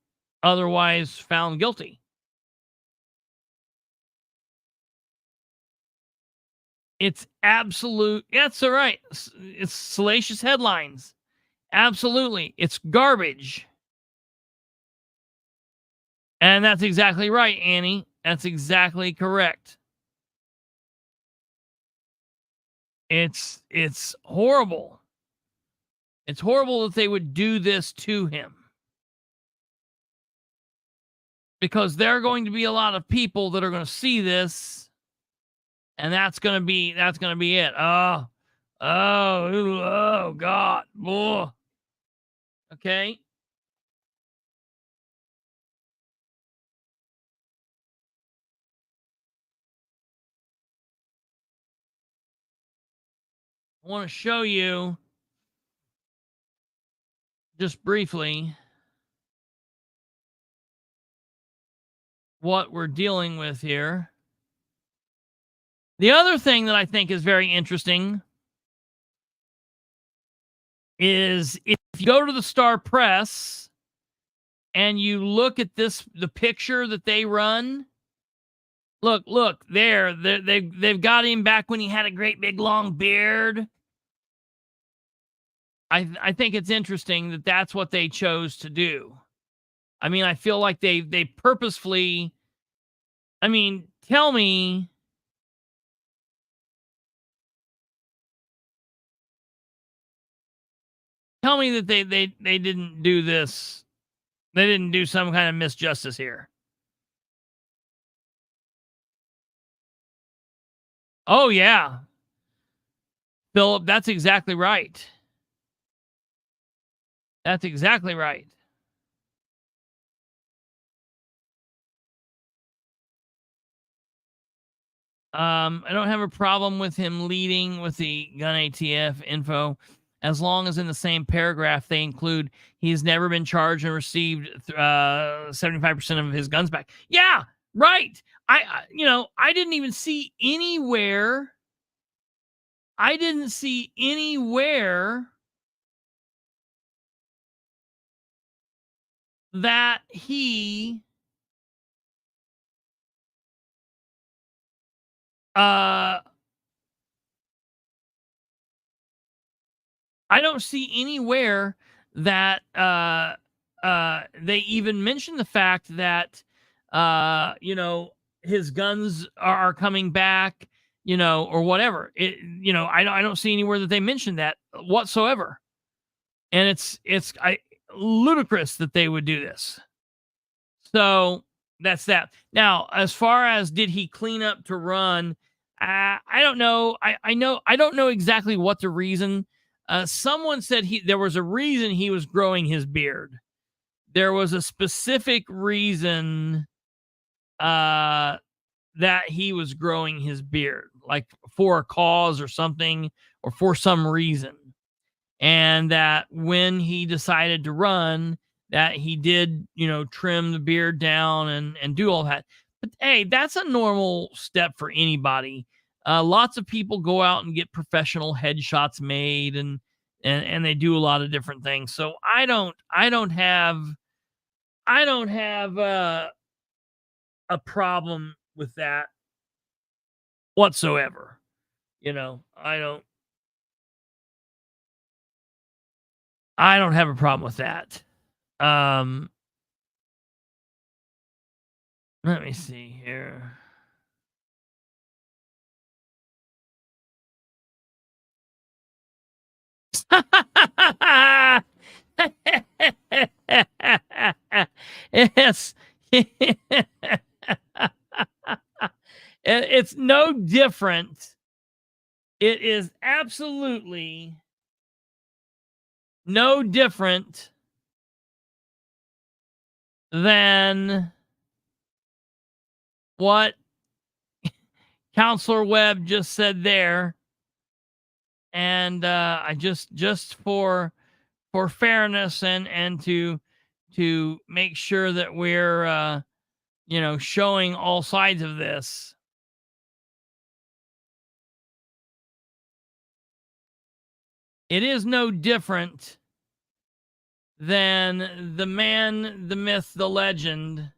otherwise found guilty. It's absolute. That's all right. It's salacious headlines. Absolutely. It's garbage. And that's exactly right, Annie. That's exactly correct. It's horrible. It's horrible that they would do this to him. Because there are going to be a lot of people that are going to see this, and that's going to be it. Oh God. Ugh. Okay. I want to show you just briefly what we're dealing with here. The other thing that I think is very interesting is if you go to the Star Press and you look at the picture that they run. Look, they've got him back when he had a great big long beard. I think it's interesting that that's what they chose to do. I mean, I feel like they purposefully. I mean, tell me. Tell me that they didn't do this. They didn't do some kind of misjustice here. Oh, yeah. Philip, that's exactly right. That's exactly right. I don't have a problem with him leading with the gun ATF info, as long as in the same paragraph they include he's never been charged and received 75% of his guns back. Yeah, right. I didn't even see anywhere. I didn't see anywhere that he I don't see anywhere that they even mention the fact that his guns are coming back, or whatever. I don't see anywhere that they mention that whatsoever. And it's ludicrous that they would do this. So that's that. Now, as far as did he clean up to run, I don't know. I don't know exactly what the reason. Someone said there was a reason he was growing his beard. There was a specific reason that he was growing his beard, like for a cause or something, or for some reason. And that when he decided to run, that he did, trim the beard down and do all that. But hey, that's a normal step for anybody. Lots of people go out and get professional headshots made, and they do a lot of different things. So I don't have a problem with that whatsoever. I don't have a problem with that. Let me see here. It's it's no different. It is absolutely no different than what Counselor Webb just said there. And I just for fairness and to make sure that we're showing all sides of this. It is no different than the man, the myth, the legend,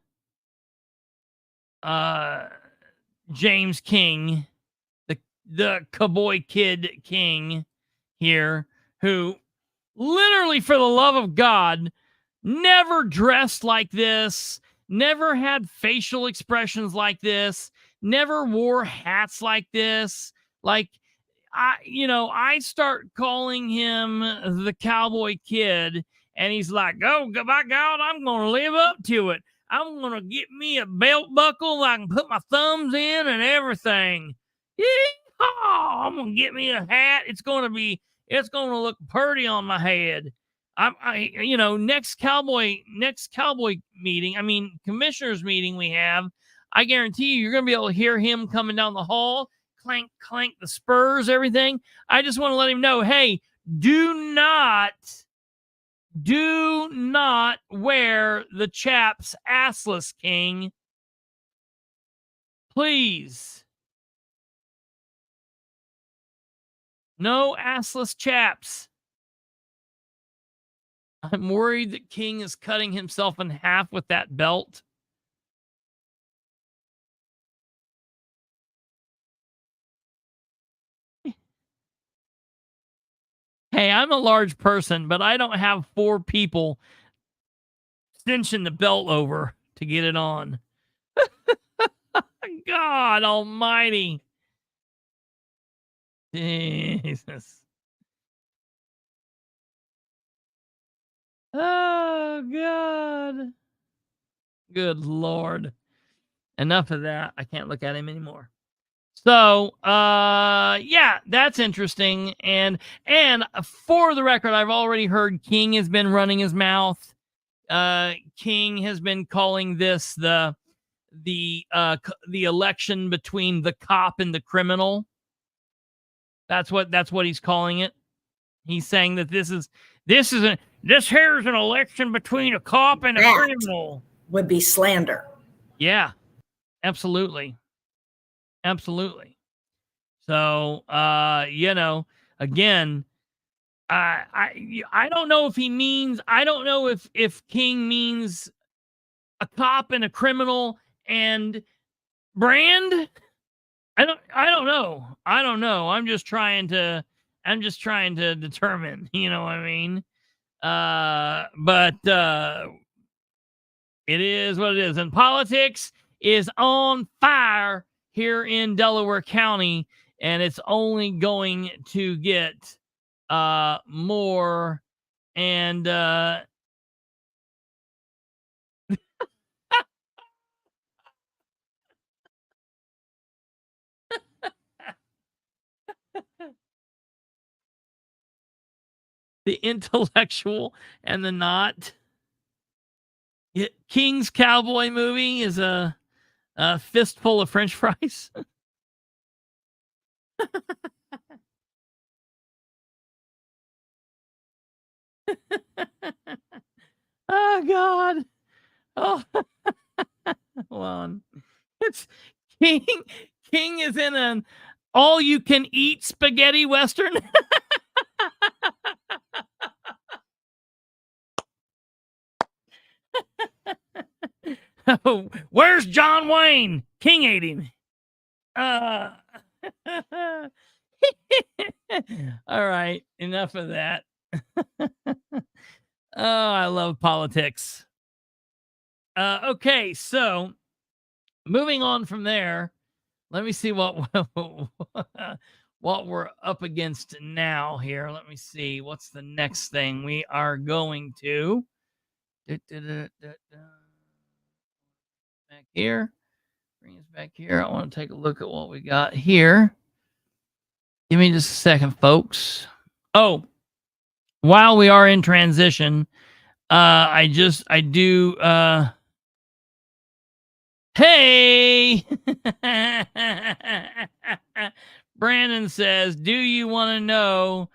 James King, the Cowboy Kid King here, who literally, for the love of God, never dressed like this, never had facial expressions like this, never wore hats like this. Like, I start calling him the Cowboy Kid, and he's like, oh, by God, I'm going to live up to it. I'm going to get me a belt buckle I can put my thumbs in and everything. Yeehaw! I'm going to get me a hat. It's going to look pretty on my head. Next cowboy meeting, commissioners meeting we have, I guarantee you're going to be able to hear him coming down the hall, clank, clank, the spurs, everything. I just want to let him know, hey, do not wear the chaps assless, King. Please. No assless chaps. I'm worried that King is cutting himself in half with that belt. Hey, I'm a large person, but I don't have 4 people cinching the belt over to get it on. God almighty. Jesus. Oh, God. Good Lord. Enough of that. I can't look at him anymore. So, yeah, that's interesting. And for the record, I've already heard King has been running his mouth. King has been calling this the election between the cop and the criminal. That's what he's calling it. He's saying that this here is an election between a cop and a criminal. Would be slander. Yeah, absolutely. Absolutely. So, again, I don't know if he means, I don't know if King means a cop and a criminal and brand. I don't know. I'm just trying to determine, you know what I mean? But it is what it is. And politics is on fire here in Delaware County, and it's only going to get more. And the intellectual and the not. King's cowboy movie is a fistful of French fries. Oh, God. Oh, hold on. It's King. King is in an all-you-can-eat spaghetti western. Oh, where's John Wayne? King ate him. All right, enough of that. Oh, I love politics. Okay, so moving on from there, let me see what we're up against now here. Let me see what's the next thing we are going to. back here. Bring us back here. I want to take a look at what we got here. Give me just a second, folks. Oh, while we are in transition, hey, Brandon says, do you want to know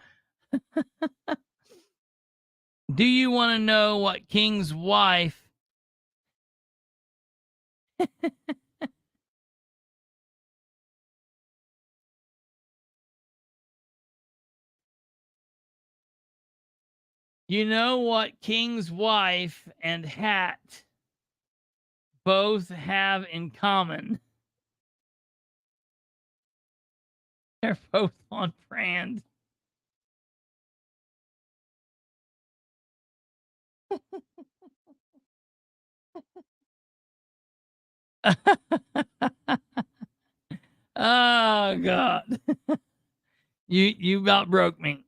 what King's wife you know what King's wife and hat both have in common? They're both on brand. Oh God. You about broke me.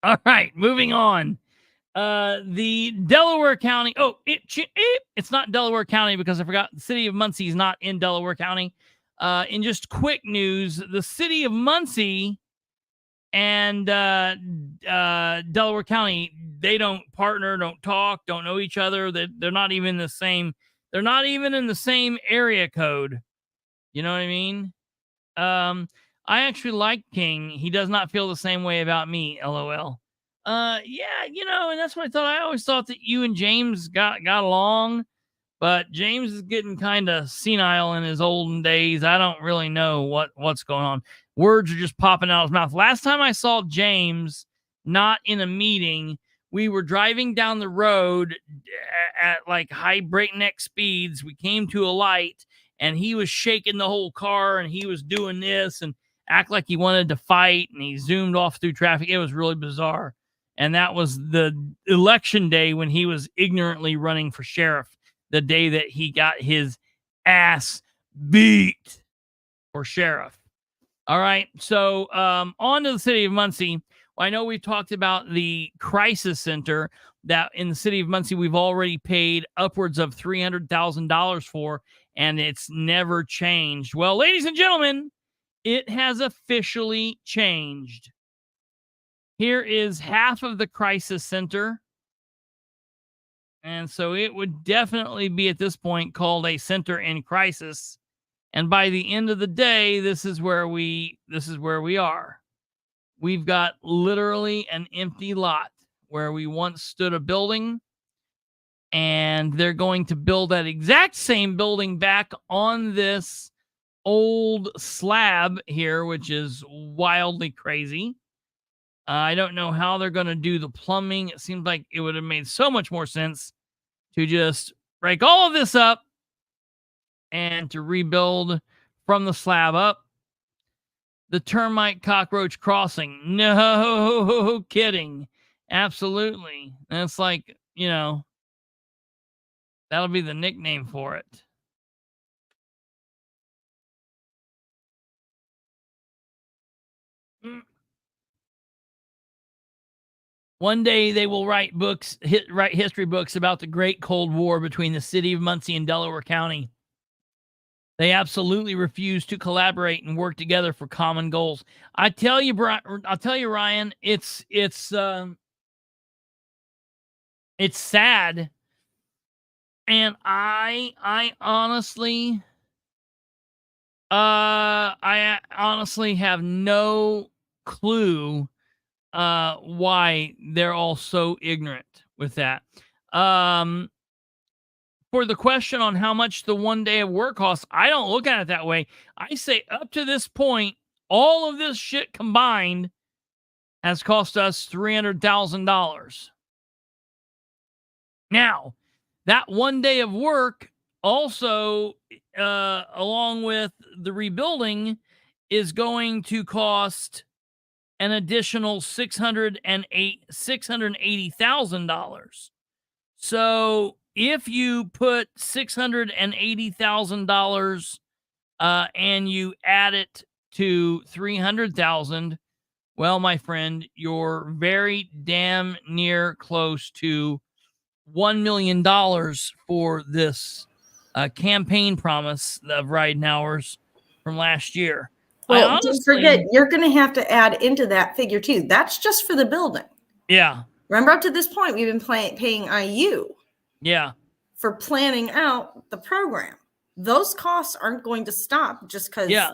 All right, moving on. The Delaware County. Oh, it's not Delaware County because I forgot the city of Muncie is not in Delaware County. In just quick news, the city of Muncie and Delaware County, they don't partner, don't talk, don't know each other. They're not even in the same. They're not even in the same area code. You know what I mean? I actually like King. He does not feel the same way about me. LOL. Yeah, and that's what I thought. I always thought that you and James got along, but James is getting kind of senile in his olden days. I don't really know what's going on. Words are just popping out of his mouth. Last time I saw James, not in a meeting, we were driving down the road at like high breakneck speeds. We came to a light, and he was shaking the whole car, and he was doing this and act like he wanted to fight, and he zoomed off through traffic. It was really bizarre. And that was the election day when he was ignorantly running for sheriff, the day that he got his ass beat for sheriff. All right. So on to the city of Muncie. Well, I know we've talked about the crisis center that in the city of Muncie we've already paid upwards of $300,000 for, and it's never changed. Well, ladies and gentlemen, it has officially changed. Here is half of the crisis center. And so it would definitely be at this point called a center in crisis. And by the end of the day, this is where we are. We've got literally an empty lot where we once stood a building, and they're going to build that exact same building back on this old slab here, which is wildly crazy. I don't know how they're going to do the plumbing. It seems like it would have made so much more sense to just break all of this up and to rebuild from the slab up. The termite cockroach crossing. No kidding. Absolutely. That's like, that'll be the nickname for it. One day they will write history books about the Great Cold War between the city of Muncie and Delaware County. They absolutely refuse to collaborate and work together for common goals. I tell you, Ryan, it's sad, and I honestly have no clue why they're all so ignorant with that. For the question on how much the 1 day of work costs, I don't look at it that way. I say up to this point, all of this shit combined has cost us $300,000. Now, that 1 day of work also, along with the rebuilding, is going to cost an additional $680,000. So if you put $680,000 and you add it to $300,000, well, my friend, you're very damn near close to $1 million for this campaign promise of Ridenour's from last year. Well, don't forget, you're going to have to add into that figure too. That's just for the building. Yeah. Remember, up to this point, we've been paying IU. Yeah. For planning out the program. Those costs aren't going to stop just because. Yeah.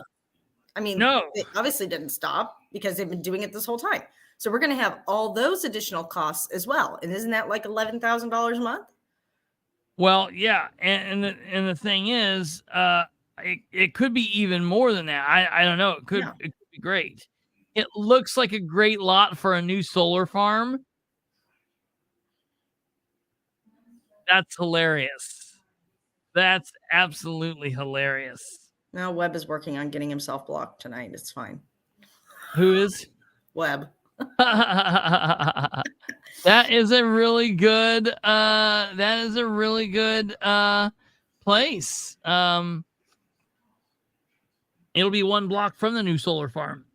I mean, no, they obviously didn't stop because they've been doing it this whole time. So we're going to have all those additional costs as well. And isn't that like $11,000 a month? Well, yeah. And the thing is, it could be even more than that. I don't know. It could be great. It looks like a great lot for a new solar farm. That's hilarious. That's absolutely hilarious. Now Webb is working on getting himself blocked tonight. It's fine. Who is? Webb. That is a really good place. It'll be 1 block from the new solar farm.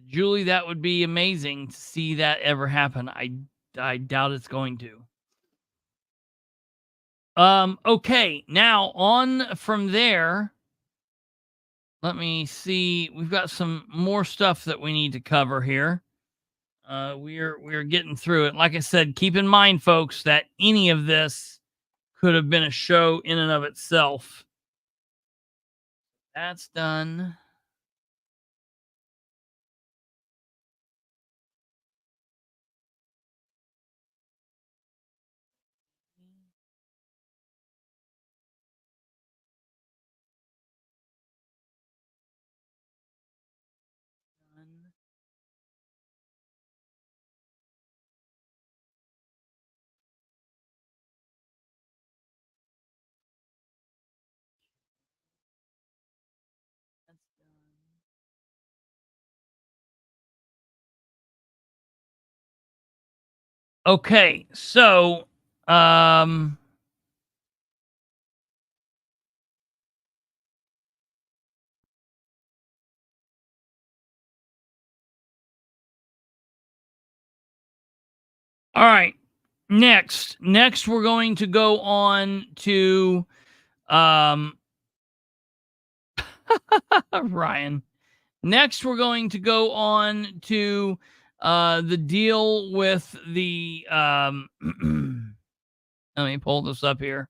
Julie, that would be amazing to see that ever happen. I doubt it's going to. Okay, now on from there. Let me see. We've got some more stuff that we need to cover here. We're getting through it. Like I said, keep in mind, folks, that any of this could have been a show in and of itself. That's done. Okay, so all right. Next we're going to go on to Ryan. Next we're going to go on to the deal with the let me pull this up here.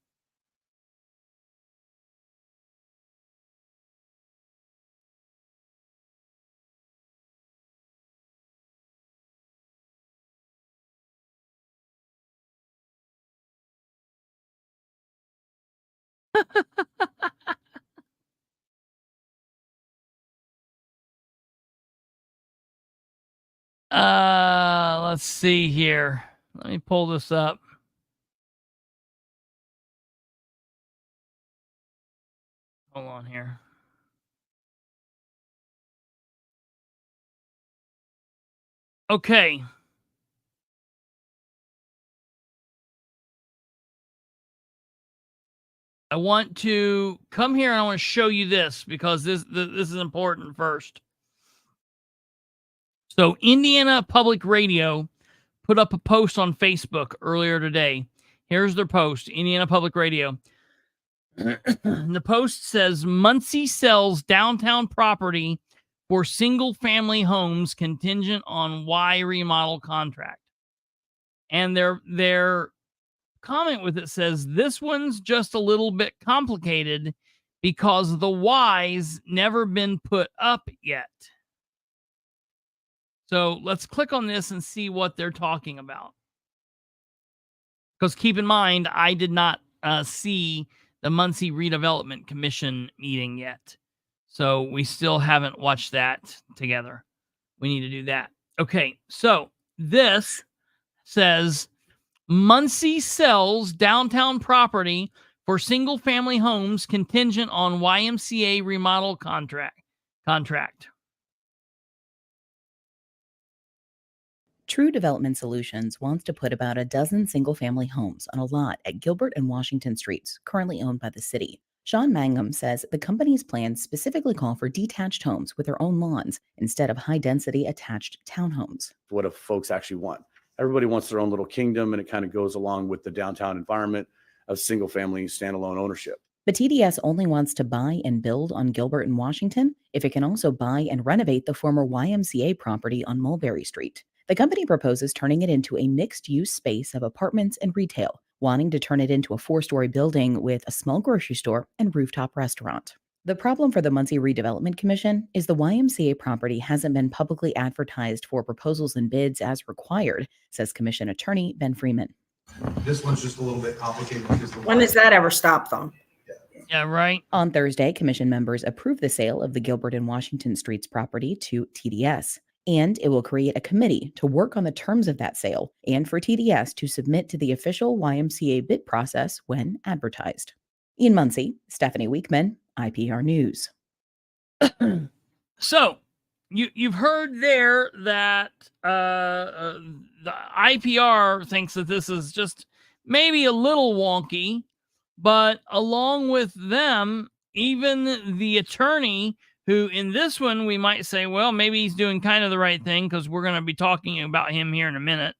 Let's see here. Let me pull this up. Hold on here. Okay. I want to come here and I want to show you this because this is important first. So Indiana Public Radio put up a post on Facebook earlier today. Here's their post, Indiana Public Radio. The post says, Muncie sells downtown property for single-family homes contingent on Y remodel contract. And their comment with it says, this one's just a little bit complicated because the Y's never been put up yet. So let's click on this and see what they're talking about. Because keep in mind, I did not see the Muncie Redevelopment Commission meeting yet. So we still haven't watched that together. We need to do that. Okay, so this says Muncie sells downtown property for single-family homes contingent on YMCA remodel contract. True Development Solutions wants to put about a dozen single-family homes on a lot at Gilbert and Washington Streets, currently owned by the city. Sean Mangum says the company's plans specifically call for detached homes with their own lawns instead of high-density attached townhomes. What do folks actually want? everybody wants their own little kingdom, and it kind of goes along with the downtown environment of single family standalone ownership. But TDS only wants to buy and build on Gilbert and Washington if it can also buy and renovate the former YMCA property on Mulberry Street. The company proposes turning it into a mixed-use space of apartments and retail, wanting to turn it into a 4-story building with a small grocery store and rooftop restaurant. The problem for the Muncie Redevelopment Commission is the YMCA property hasn't been publicly advertised for proposals and bids as required, says Commission Attorney Ben Freeman. This one's just a little bit complicated because When does that ever stop them? Yeah, right. On Thursday, Commission members approved the sale of the Gilbert and Washington Streets property to TDS, and it will create a committee to work on the terms of that sale and for TDS to submit to the official YMCA bid process when advertised. In Muncie, Stephanie Weekman, IPR News. So you've heard there that the IPR thinks that this is just maybe a little wonky, but along with them, even the attorney, who in this one we might say, well, maybe he's doing kind of the right thing because we're going to be talking about him here in a minute.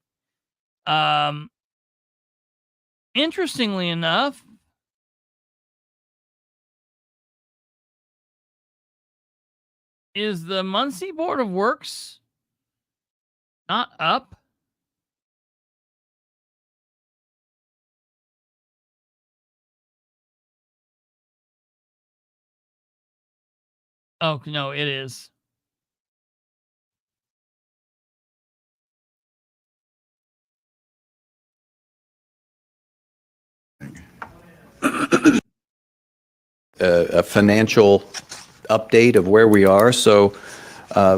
Interestingly enough, is the Muncie Board of Works not up? Oh, no, it is. A financial update of where we are. So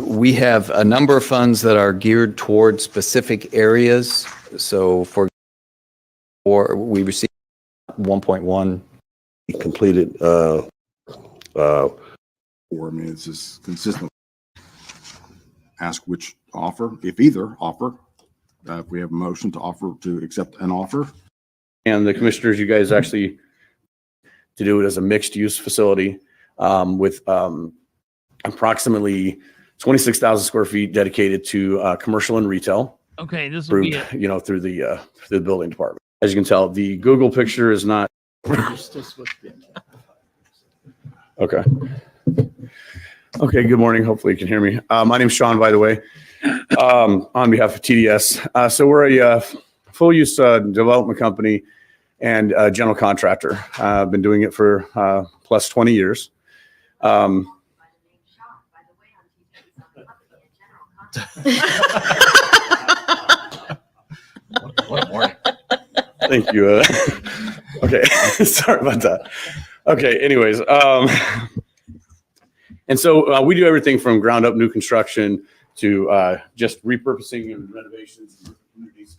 we have a number of funds that are geared towards specific areas. So we received 1.1 completed. I mean, it's just consistent. Ask which offer, if either offer. If we have a motion to offer to accept an offer. And the commissioners, you guys actually to do it as a mixed use facility with approximately 26,000 square feet dedicated to commercial and retail. Okay, this will be it. Through the building department. As you can tell, the Google picture is not. Okay. Okay, good morning. Hopefully you can hear me. My name's Sean, by the way, on behalf of TDS. So we're a full use development company and general contractor. I've been doing it for plus 20 years. What morning. Thank you. Okay, sorry about that. Okay, anyways, and so we do everything from ground up new construction to just repurposing and renovations in communities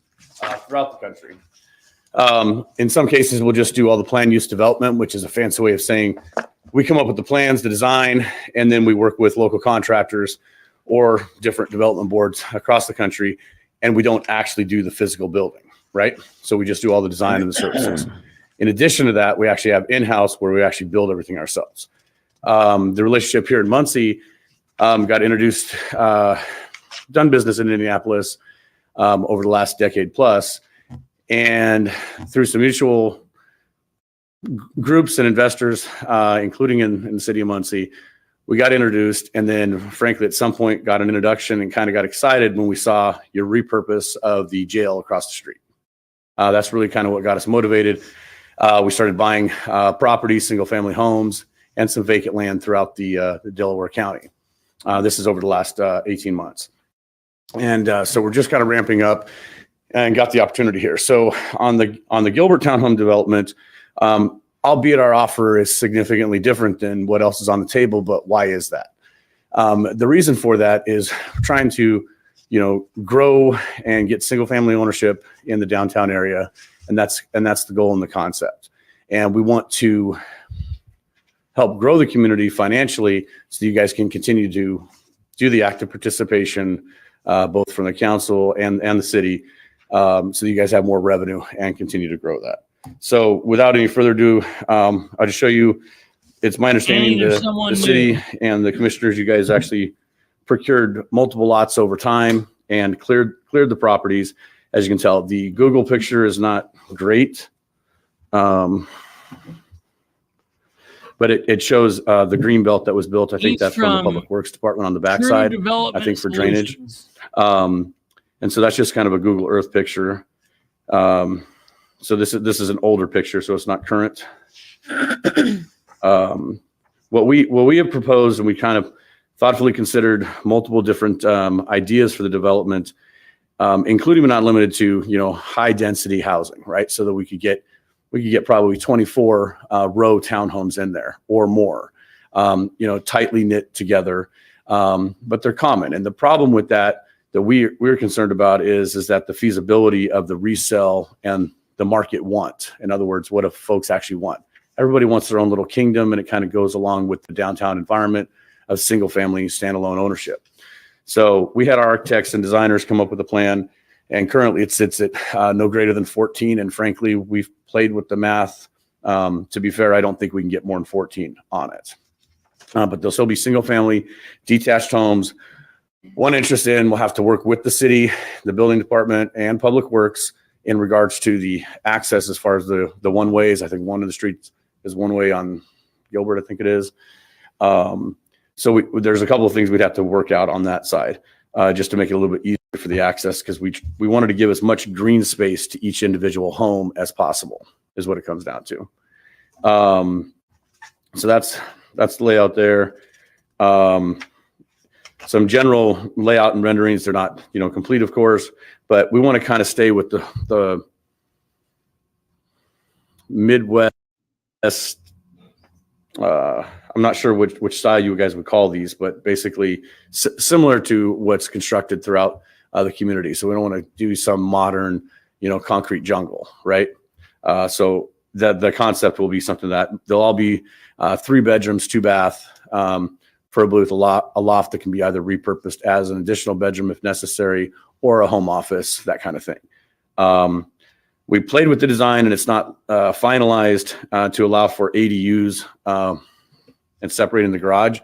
throughout the country. In some cases, we'll just do all the plan use development, which is a fancy way of saying we come up with the plans, the design, and then we work with local contractors or different development boards across the country, and we don't actually do the physical building, right? So we just do all the design and the services. In addition to that, we actually have in-house where we actually build everything ourselves. The relationship here in Muncie got introduced, done business in Indianapolis over the last decade plus, and through some mutual groups and investors, including in the city of Muncie, we got introduced, and then frankly at some point got an introduction and kind of got excited when we saw your repurpose of the jail across the street. That's really kind of what got us motivated. We started buying properties, single family homes, and some vacant land throughout the Delaware County. This is over the last 18 months. And so we're just kind of ramping up and got the opportunity here. So on the Gilbert Townhome development, albeit our offer is significantly different than what else is on the table, but why is that? The reason for that is trying to, grow and get single family ownership in the downtown area. And that's the goal and the concept. And we want to help grow the community financially so you guys can continue to do the active participation, both from the council and the city, so you guys have more revenue and continue to grow that. So without any further ado, I'll just show you, it's my understanding the city and the commissioners, you guys actually procured multiple lots over time and cleared the properties. as you can tell, the Google picture is not great. But it shows the green belt that was built. I think that's from the Public Works Department on the backside, I think for drainage. And so that's just kind of a Google Earth picture. So this is an older picture, so it's not current. What we have proposed, and we kind of thoughtfully considered multiple different ideas for the development, including but not limited to, high density housing, right? So that we could get probably 24 row townhomes in there or more, tightly knit together, but they're common. And the problem with that we're concerned about is that the feasibility of the resale and the market want. In other words, what do folks actually want? Everybody wants their own little kingdom, and it kind of goes along with the downtown environment of single family standalone ownership. So we had our architects and designers come up with a plan, and currently it sits at no greater than 14. And frankly, we've played with the math. To be fair, I don't think we can get more than 14 on it. But there'll still be single family detached homes. One interest in, we'll have to work with the city, the building department, and Public Works in regards to the access as far as the one ways. I think one of the streets is one way on Gilbert, I think it is. So there's a couple of things we'd have to work out on that side, just to make it a little bit easier for the access, because we wanted to give as much green space to each individual home as possible, is what it comes down to. So that's the layout there. Some general layout and renderings. They're not, complete, of course, but we want to kind of stay with the Midwest. I'm not sure which style you guys would call these, but basically similar to what's constructed throughout the community. So we don't want to do some modern, concrete jungle, right? So the concept will be something that they'll all be 3 bedrooms, 2 bath, preferably with a loft that can be either repurposed as an additional bedroom if necessary, or a home office, that kind of thing. We played with the design, and it's not finalized to allow for ADUs and separating the garage.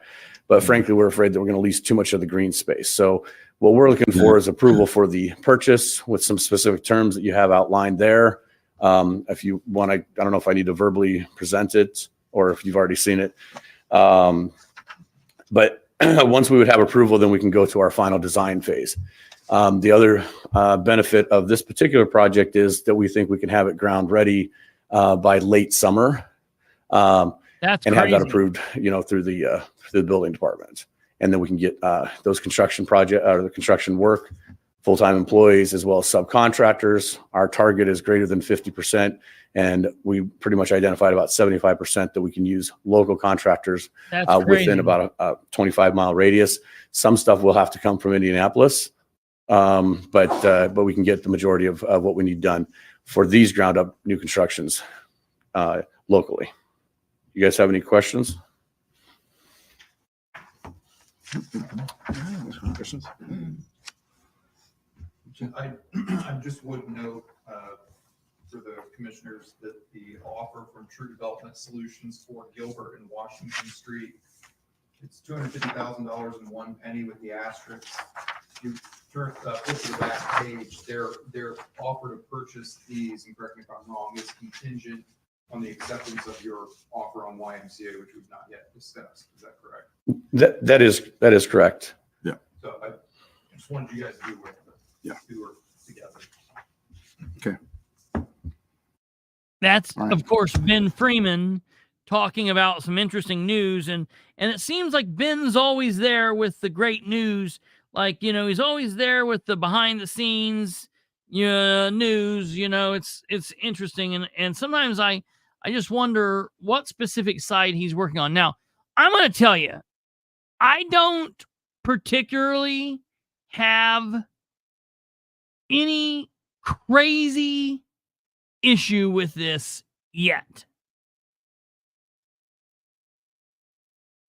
But frankly, we're afraid that we're going to lease too much of the green space. So what we're looking for is approval for the purchase with some specific terms that you have outlined there. If you want, I don't know if I need to verbally present it or if you've already seen it. But once we would have approval, then we can go to our final design phase. The other benefit of this particular project is that we think we can have it ground ready by late summer. That's and crazy. Have that approved, through the building department, and then we can get those construction the construction work, full-time employees as well as subcontractors. Our target is greater than 50%, and we pretty much identified about 75% that we can use local contractors within about a 25-mile radius. Some stuff will have to come from Indianapolis, but we can get the majority of what we need done for these ground-up new constructions locally. You guys have any questions? Questions? I just would note for the commissioners that the offer from True Development Solutions for Gilbert and Washington Street, it's $250,000 and 1 penny with the asterisk. You turn flip to the back page. Their offer to purchase these, and correct me if I'm wrong, is contingent on the acceptance of your offer on YMCA, which we've not yet discussed. Is that correct? That is correct. Yeah. So I just wanted you guys to be aware of it. Two are together. Okay. That's of course Ben Freeman talking about some interesting news, and it seems like Ben's always there with the great news. Like, he's always there with the behind the scenes news. It's interesting, and sometimes I just wonder what specific side he's working on. Now, I'm going to tell you, I don't particularly have any crazy issue with this yet.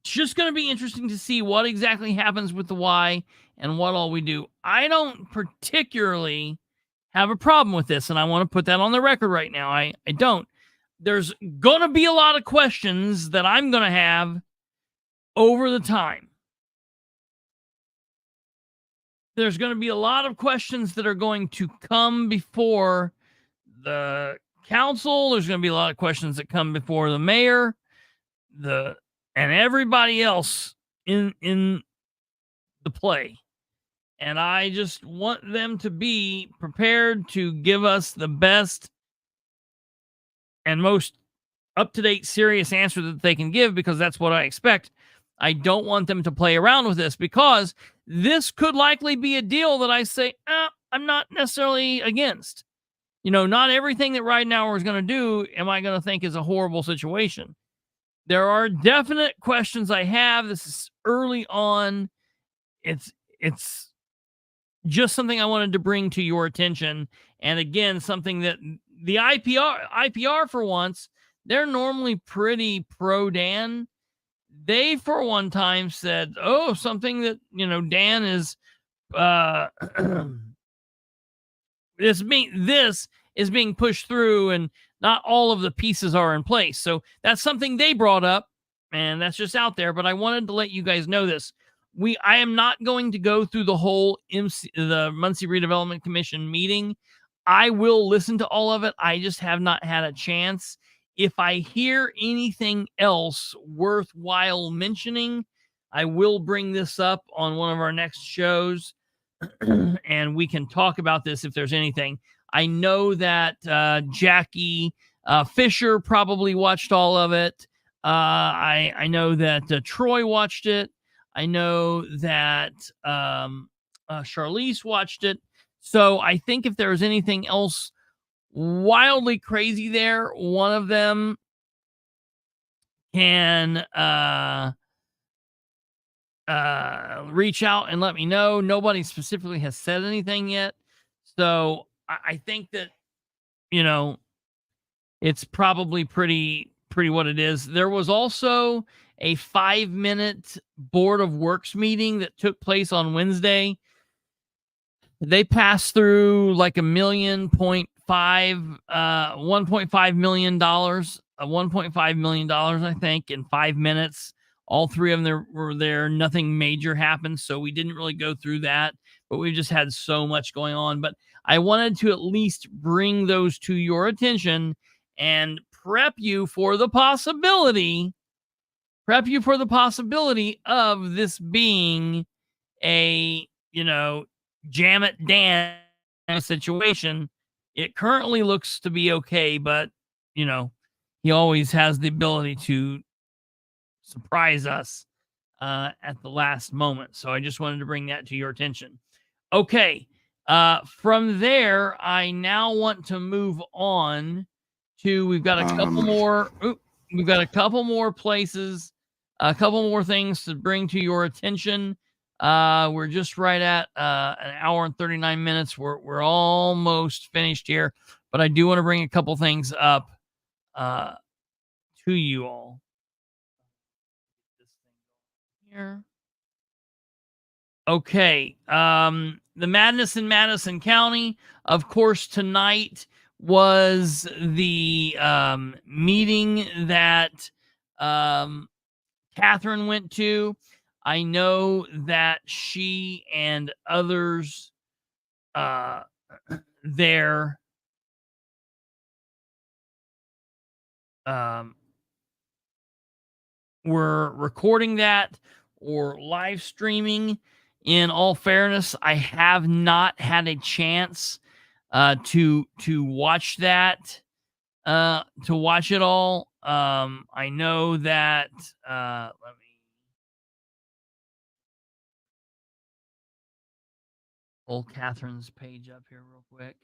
It's just going to be interesting to see what exactly happens with the Y and what all we do. I don't particularly have a problem with this, and I want to put that on the record right now. I don't. There's going to be a lot of questions that I'm going to have over the time. there's going to be a lot of questions that are going to come before the council. There's going to be a lot of questions that come before the mayor, and everybody else in the play. And I just want them to be prepared to give us the best and most up-to-date, serious answer that they can give, because that's what I expect. I don't want them to play around with this, because this could likely be a deal that I say, I'm not necessarily against. You know, not everything that Ridenour is going to do am I going to think is a horrible situation. There are definite questions I have. This is early on. It's just something I wanted to bring to your attention. And again, something that the IPR for once, they're normally pretty pro Dan. They, for one time, said, something that, Dan is, this is being pushed through and not all of the pieces are in place. So that's something they brought up, and that's just out there. But I wanted to let you guys know this. I am not going to go through the whole the Muncie Redevelopment Commission meeting. I will listen to all of it. I just have not had a chance. If I hear anything else worthwhile mentioning, I will bring this up on one of our next shows, and we can talk about this if there's anything. I know that Jackie Fisher probably watched all of it. I know that Troy watched it. I know that Charlize watched it. So I think if there's anything else wildly crazy there, one of them can reach out and let me know. Nobody specifically has said anything yet. So I think that, it's probably pretty what it is. There was also a 5-minute Board of Works meeting that took place on Wednesday. They passed through like $1.5 million, $1.5 million, I think, in 5 minutes. All three of them were there. Nothing major happened, so we didn't really go through that. But we just had so much going on. But I wanted to at least bring those to your attention and prep you for the possibility of this being a, jam it Dan situation. It currently looks to be okay, but, he always has the ability to surprise us at the last moment. So I just wanted to bring that to your attention. Okay. From there, I now want to move on to, we've got a couple more places, a couple more things to bring to your attention. We're just right at an hour and 39 minutes. We're almost finished here, but I do want to bring a couple things up to you all. Here. Okay. The madness in Madison County, of course, tonight was the meeting that Catherine went to. I know that she and others there were recording that or live streaming. In all fairness, I have not had a chance to watch that, to watch it all. I know that let me pull Catherine's page up here real quick.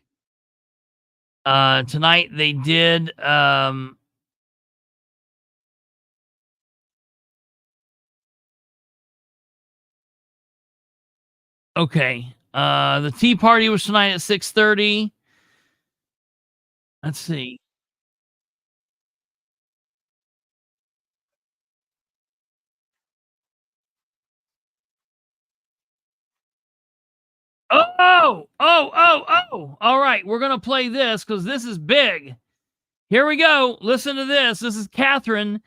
Tonight they did okay. The tea party was tonight at 6:30. Let's see. Oh. All right. We're going to play this because this is big. Here we go. Listen to this. This is Catherine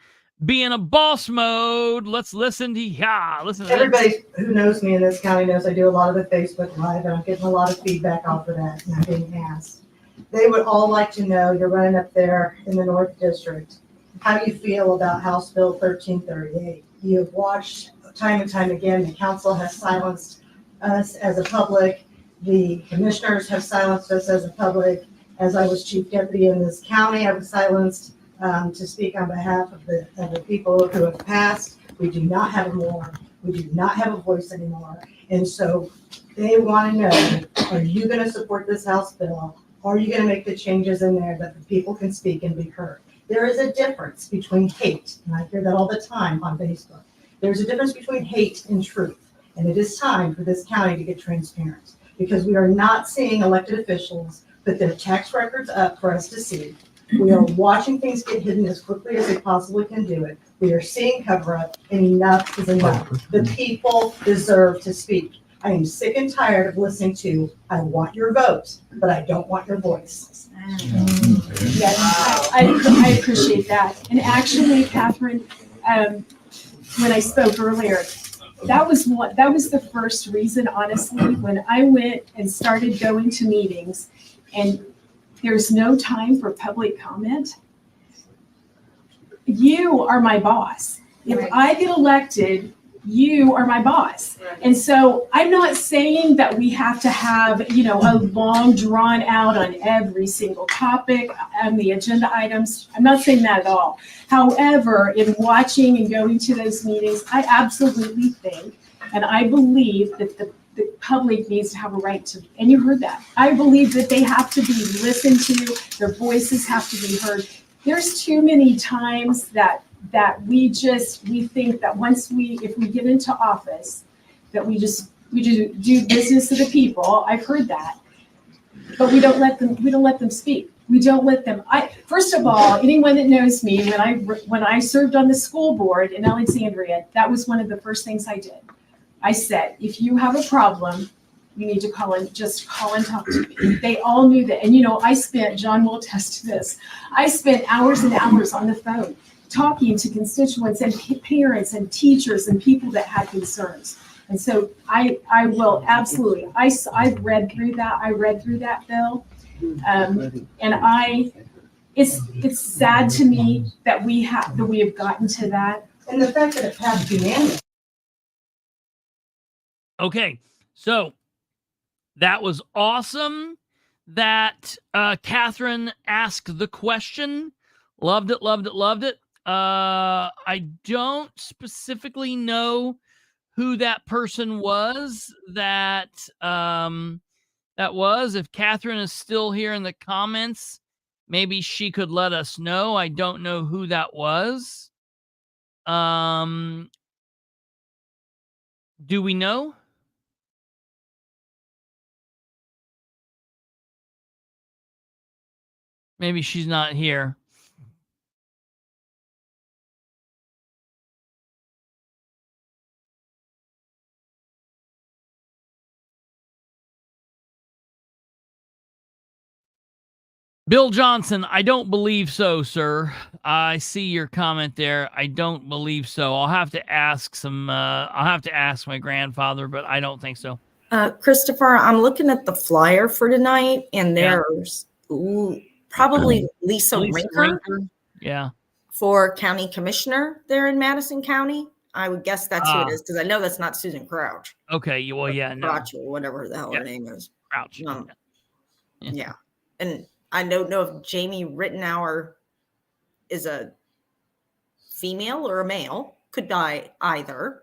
be in a boss mode. Let's listen to listen to Everybody who knows me in this county knows I do a lot of the Facebook Live, and I'm getting a lot of feedback off of that, and I'm being asked. They would all like to know, you're running up there in the North District, how do you feel about House Bill 1338? You've watched time and time again, the council has silenced us as a public. The commissioners have silenced us as a public. As I was chief deputy in this county, I was silenced to speak on behalf of the people who have passed. We do not have a more. We do not have a voice anymore. And so they want to know, are you going to support this House bill? Are you going to make the changes in there that the people can speak and be heard? There is a difference between hate, and I hear that all the time on Facebook. There's a difference between hate and truth. And it is time for this county to get transparent, because we are not seeing elected officials put their tax records up for us to see. We are watching things get hidden as quickly as they possibly can do it. We are seeing cover up, and enough is enough. The people deserve to speak. I am sick and tired of listening to, I want your vote, but I don't want your voice. Yes, I appreciate that. And actually, Catherine, when I spoke earlier, that was the first reason, honestly, when I went and started going to meetings and there's no time for public comment. You are my boss. If I get elected, you are my boss. And so I'm not saying that we have to have, a long drawn out on every single topic on the agenda items. I'm not saying that at all. However, in watching and going to those meetings, I absolutely think, and I believe that the public needs to have a right to, and you heard that. I believe that they have to be listened to, their voices have to be heard. There's too many times that we think that if we get into office, that we just do business to the people. I've heard that, but we don't let them speak. We don't let them. First of all, anyone that knows me, when I served on the school board in Alexandria, that was one of the first things I did. I said, if you have a problem, you need to call and talk to me. They all knew that. And John will attest to this. I spent hours and hours on the phone talking to constituents and parents and teachers and people that had concerns. And so I will absolutely, I've read through that. I read through that bill. It's sad to me that we have gotten to that. And the fact that it passed unanimously. Okay, so that was awesome that Catherine asked the question. Loved it, loved it, loved it. I don't specifically know who that person was that was. If Catherine is still here in the comments, maybe she could let us know. I don't know who that was. Do we know? Maybe she's not here. Bill Johnson, I don't believe so, sir. I see your comment there. I don't believe so. I'll have to ask my grandfather, but I don't think so. Kristopher, I'm looking at the flyer for tonight, and there's probably Lisa Rinker. Yeah. For county commissioner there in Madison County. I would guess that's who it is, because I know that's not Susan Crouch. Okay, well, yeah, no. Crouch or whatever the hell her name is. Crouch. Yeah. And I don't know if Jamie Ridenour is a female or a male. Could die either.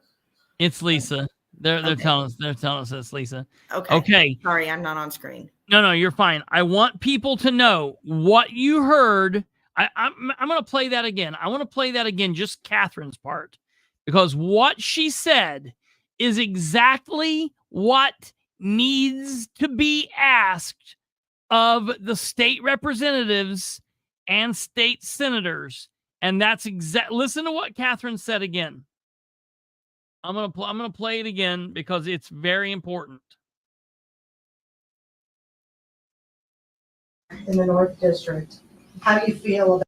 It's Lisa. They're telling us it's Lisa. Okay. Sorry, I'm not on screen. No, you're fine. I want people to know what you heard. I'm going to play that again. I want to play that again, just Catherine's part, because what she said is exactly what needs to be asked of the state representatives and state senators. And that's listen to what Catherine said again. I'm going to play it again because it's very important. In the North District, how do you feel about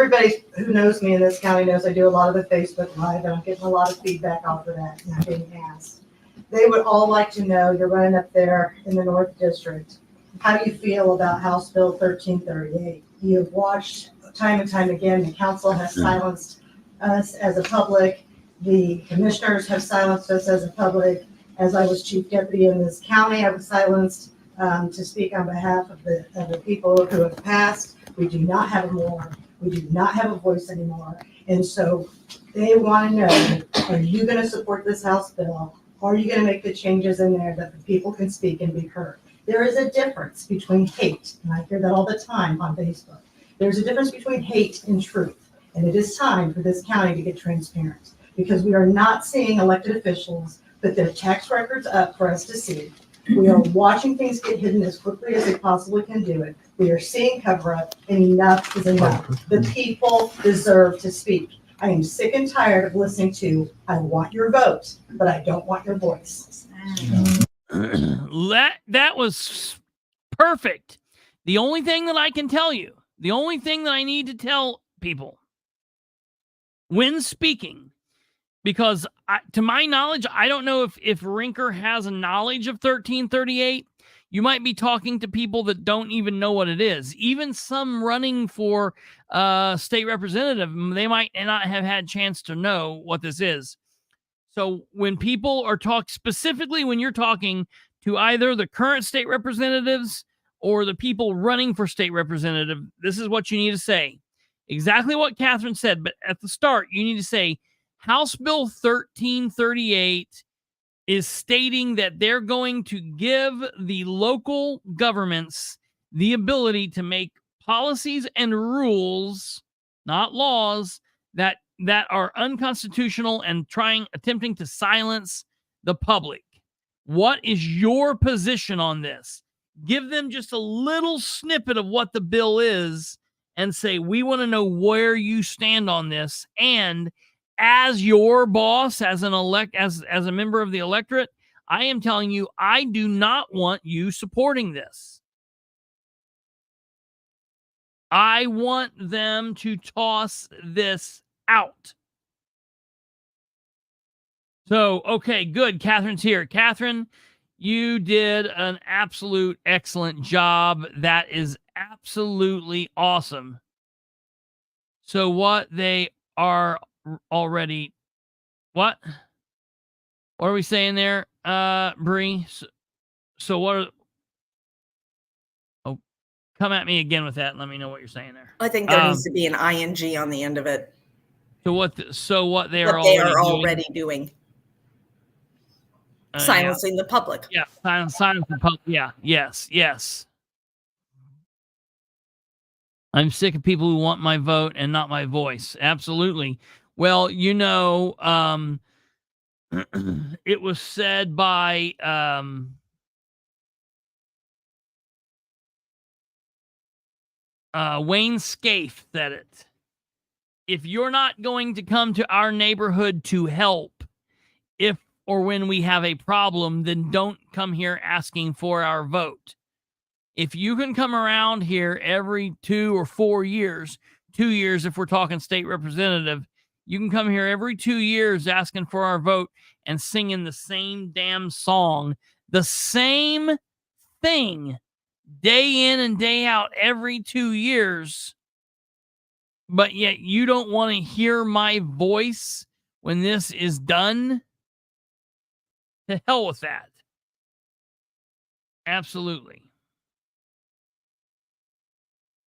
everybody who knows me in this county knows I do a lot of the Facebook Live, and I'm getting a lot of feedback off of that, and I'm being asked. They would all like to know, you're running up there in the North District, how do you feel about House Bill 1338? You've watched time and time again, the council has silenced us as a public. The commissioners have silenced us as a public. As I was chief deputy in this county, I was silenced to speak on behalf of the people who have passed. We do not have a more. We do not have a voice anymore. And so they want to know, are you going to support this House bill? Or are you going to make the changes in there that the people can speak and be heard? There is a difference between hate, and I hear that all the time on Facebook. There's a difference between hate and truth. And it is time for this county to get transparent, because we are not seeing elected officials put their tax records up for us to see. We are watching things get hidden as quickly as they possibly can do it. We are seeing cover up, and enough is enough. The people deserve to speak. I am sick and tired of listening to, I want your vote, but I don't want your voice. That was perfect. The only thing that I can tell you, the only thing that I need to tell people when speaking, because to my knowledge, I don't know if Rinker has a knowledge of 1338. You might be talking to people that don't even know what it is. Even some running for state representative, they might not have had a chance to know what this is. So when people are specifically when you're talking to either the current state representatives or the people running for state representative, this is what you need to say. Exactly what Catherine said, but at the start, you need to say, House Bill 1338 is stating that they're going to give the local governments the ability to make policies and rules, not laws, that are unconstitutional and attempting to silence the public. What is your position on this? Give them just a little snippet of what the bill is and say, we want to know where you stand on this. And as your boss, as a member of the electorate, I am telling you, I do not want you supporting this. I want them to toss this out. So, okay, good. Catherine's here. Catherine, you did an absolute excellent job. That is absolutely awesome. So what they are already, what are we saying there, Bree? So what are, come at me again with that and let me know what you're saying there. I think there needs to be an ing on the end of it. So what they What are they already doing. Silencing the public. Yeah, silence the public. Yeah, yes. I'm sick of people who want my vote and not my voice. Absolutely. Well, it was said by Wayne Scaife said it. If you're not going to come to our neighborhood to help, if or when we have a problem, then don't come here asking for our vote. If you can come around here every 2 or 4 years, 2 years if we're talking state representative, you can come here every 2 years asking for our vote and singing the same damn song, the same thing, day in and day out every 2 years, but yet you don't want to hear my voice when this is done? To hell with that. Absolutely.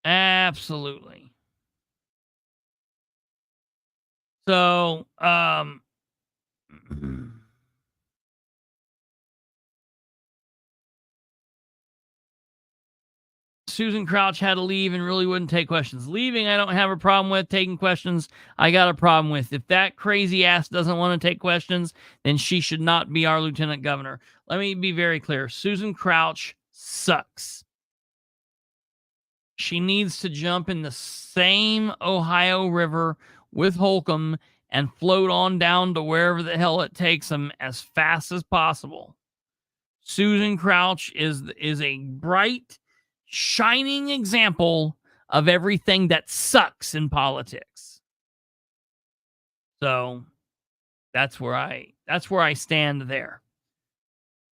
Absolutely. So, Susan Crouch had to leave and really wouldn't take questions. Leaving, I don't have a problem with. Taking questions, I got a problem with. If that crazy ass doesn't want to take questions, then she should not be our lieutenant governor. Let me be very clear. Susan Crouch sucks. She needs to jump in the same Ohio River with Holcomb and float on down to wherever the hell it takes them as fast as possible. Susan Crouch is a bright, shining example of everything that sucks in politics. So that's where I stand there.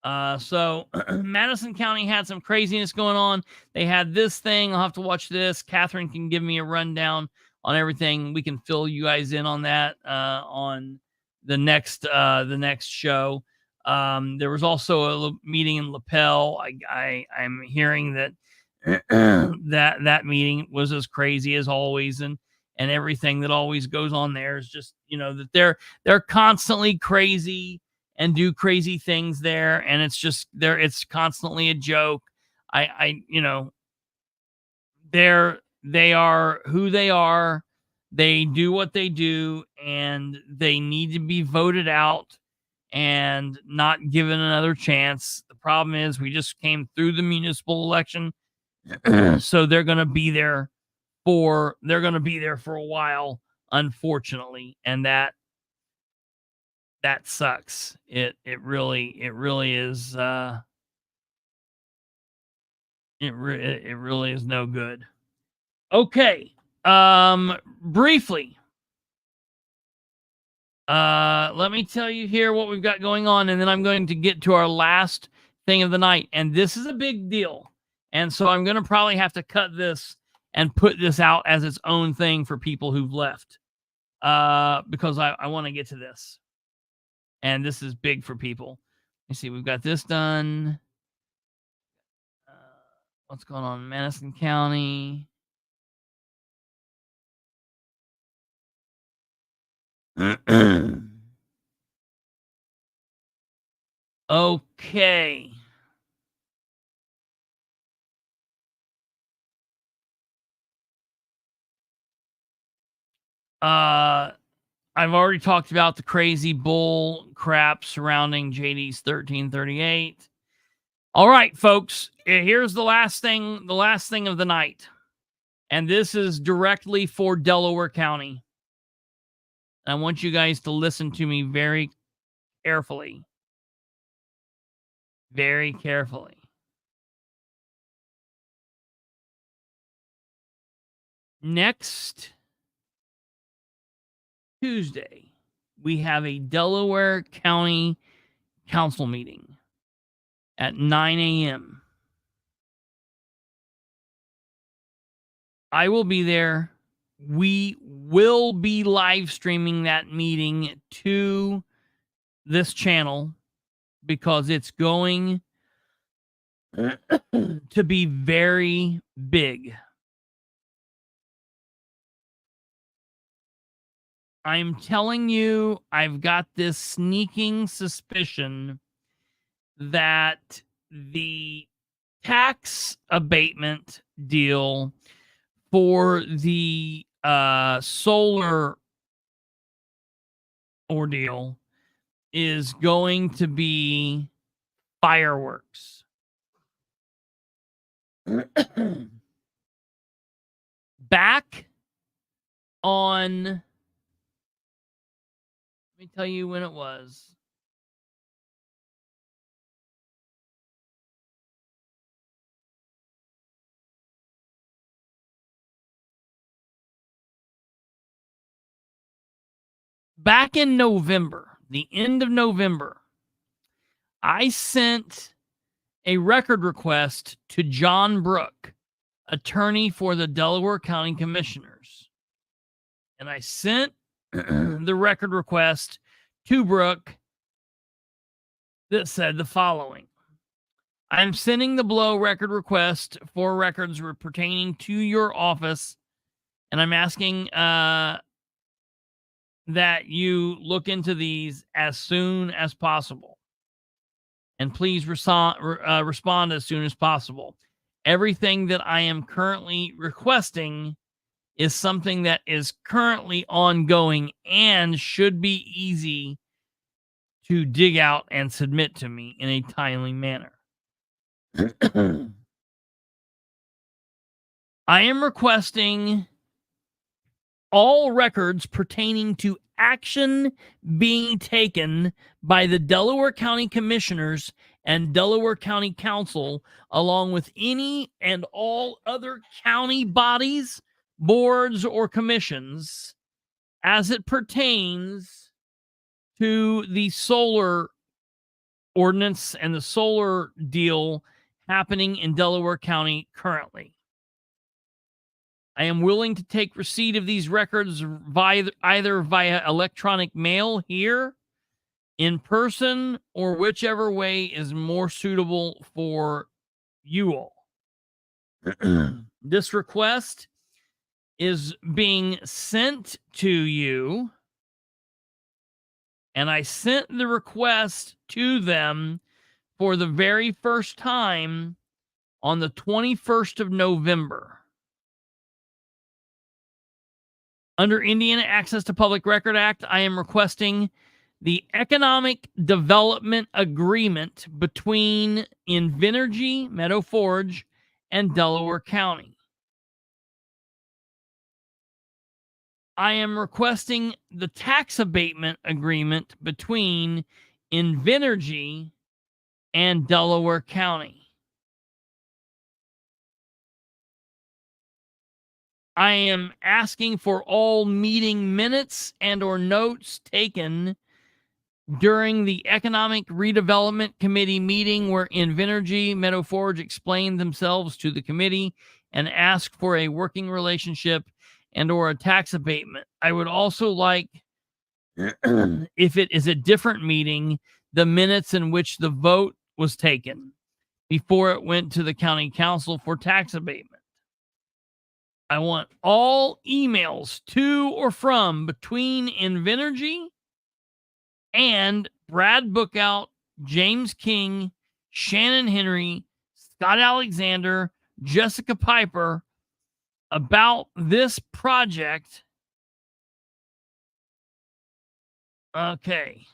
So Madison County had some craziness going on. They had this thing. I'll have to watch this. Catherine can give me a rundown on everything. We can fill you guys in on that on the next show. There was also a meeting in Lapel. I'm hearing that that meeting was as crazy as always, and everything that always goes on there is just, that they're constantly crazy and do crazy things there, and it's constantly a joke. They are who they are. They do what they do, and they need to be voted out and not given another chance. The problem is we just came through the municipal election, so they're going to be there for a while, unfortunately, and that sucks. It really is. It really is no good. Okay. Briefly, let me tell you here what we've got going on, and then I'm going to get to our last thing of the night. And this is a big deal. And so I'm going to probably have to cut this and put this out as its own thing for people who've left, because I want to get to this. And this is big for people. Let's see, we've got this done. What's going on in Madison County? Okay. I've already talked about the crazy bull crap surrounding JD's 1338. All right, folks, here's the last thing of the night. And this is directly for Delaware County. I want you guys to listen to me very carefully. Very carefully. Next Tuesday, we have a Delaware County Council meeting at 9 a.m. I will be there. We will be live streaming that meeting to this channel because it's going to be very big. I'm telling you, I've got this sneaking suspicion that the tax abatement deal for the Solar Ordeal is going to be fireworks. Back on, let me tell you when it was. Back in November, the end of November, I sent a record request to John Brook, attorney for the Delaware County Commissioners. And I sent the record request to Brook that said the following. I'm sending the below record request for records pertaining to your office, and I'm asking that you look into these as soon as possible. And please respond as soon as possible. Everything that I am currently requesting is something that is currently ongoing and should be easy to dig out and submit to me in a timely manner. I am requesting all records pertaining to action being taken by the Delaware County Commissioners and Delaware County Council, along with any and all other county bodies, boards, or commissions, as it pertains to the solar ordinance and the solar deal happening in Delaware County currently. I am willing to take receipt of these records either via electronic mail here, in person, or whichever way is more suitable for you all. This request is being sent to you, and I sent the request to them for the very first time on the 21st of November. Under Indiana Access to Public Record Act, I am requesting the Economic Development Agreement between Invenergy, Meadow Forge, and Delaware County. I am requesting the Tax Abatement Agreement between Invenergy and Delaware County. I am asking for all meeting minutes and or notes taken during the Economic Redevelopment Committee meeting where Invenergy, Meadow Forge explained themselves to the committee and asked for a working relationship and or a tax abatement. I would also like, if it is a different meeting, the minutes in which the vote was taken before it went to the county council for tax abatement. I want all emails to or from between Invenergy and Brad Bookout, James King, Shannon Henry, Scott Alexander, Jessica Piper about this project. Okay.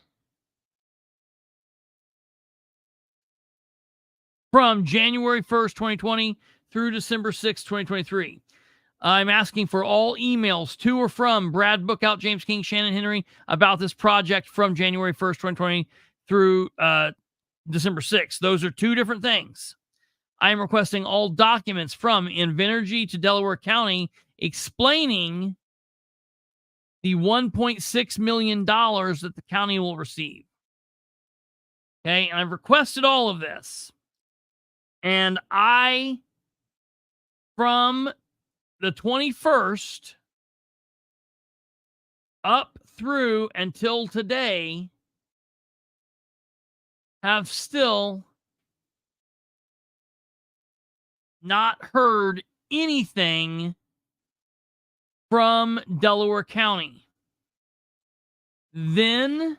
From January 1st, 2020 through December 6th, 2023. I'm asking for all emails to or from Brad Bookout, James King, Shannon Henry about this project from January 1st, 2020 through December 6th. Those are two different things. I am requesting all documents from Invenergy to Delaware County explaining the $1.6 million that the county will receive. Okay, and I've requested all of this. And from the 21st up through until today, have still not heard anything from Delaware County. Then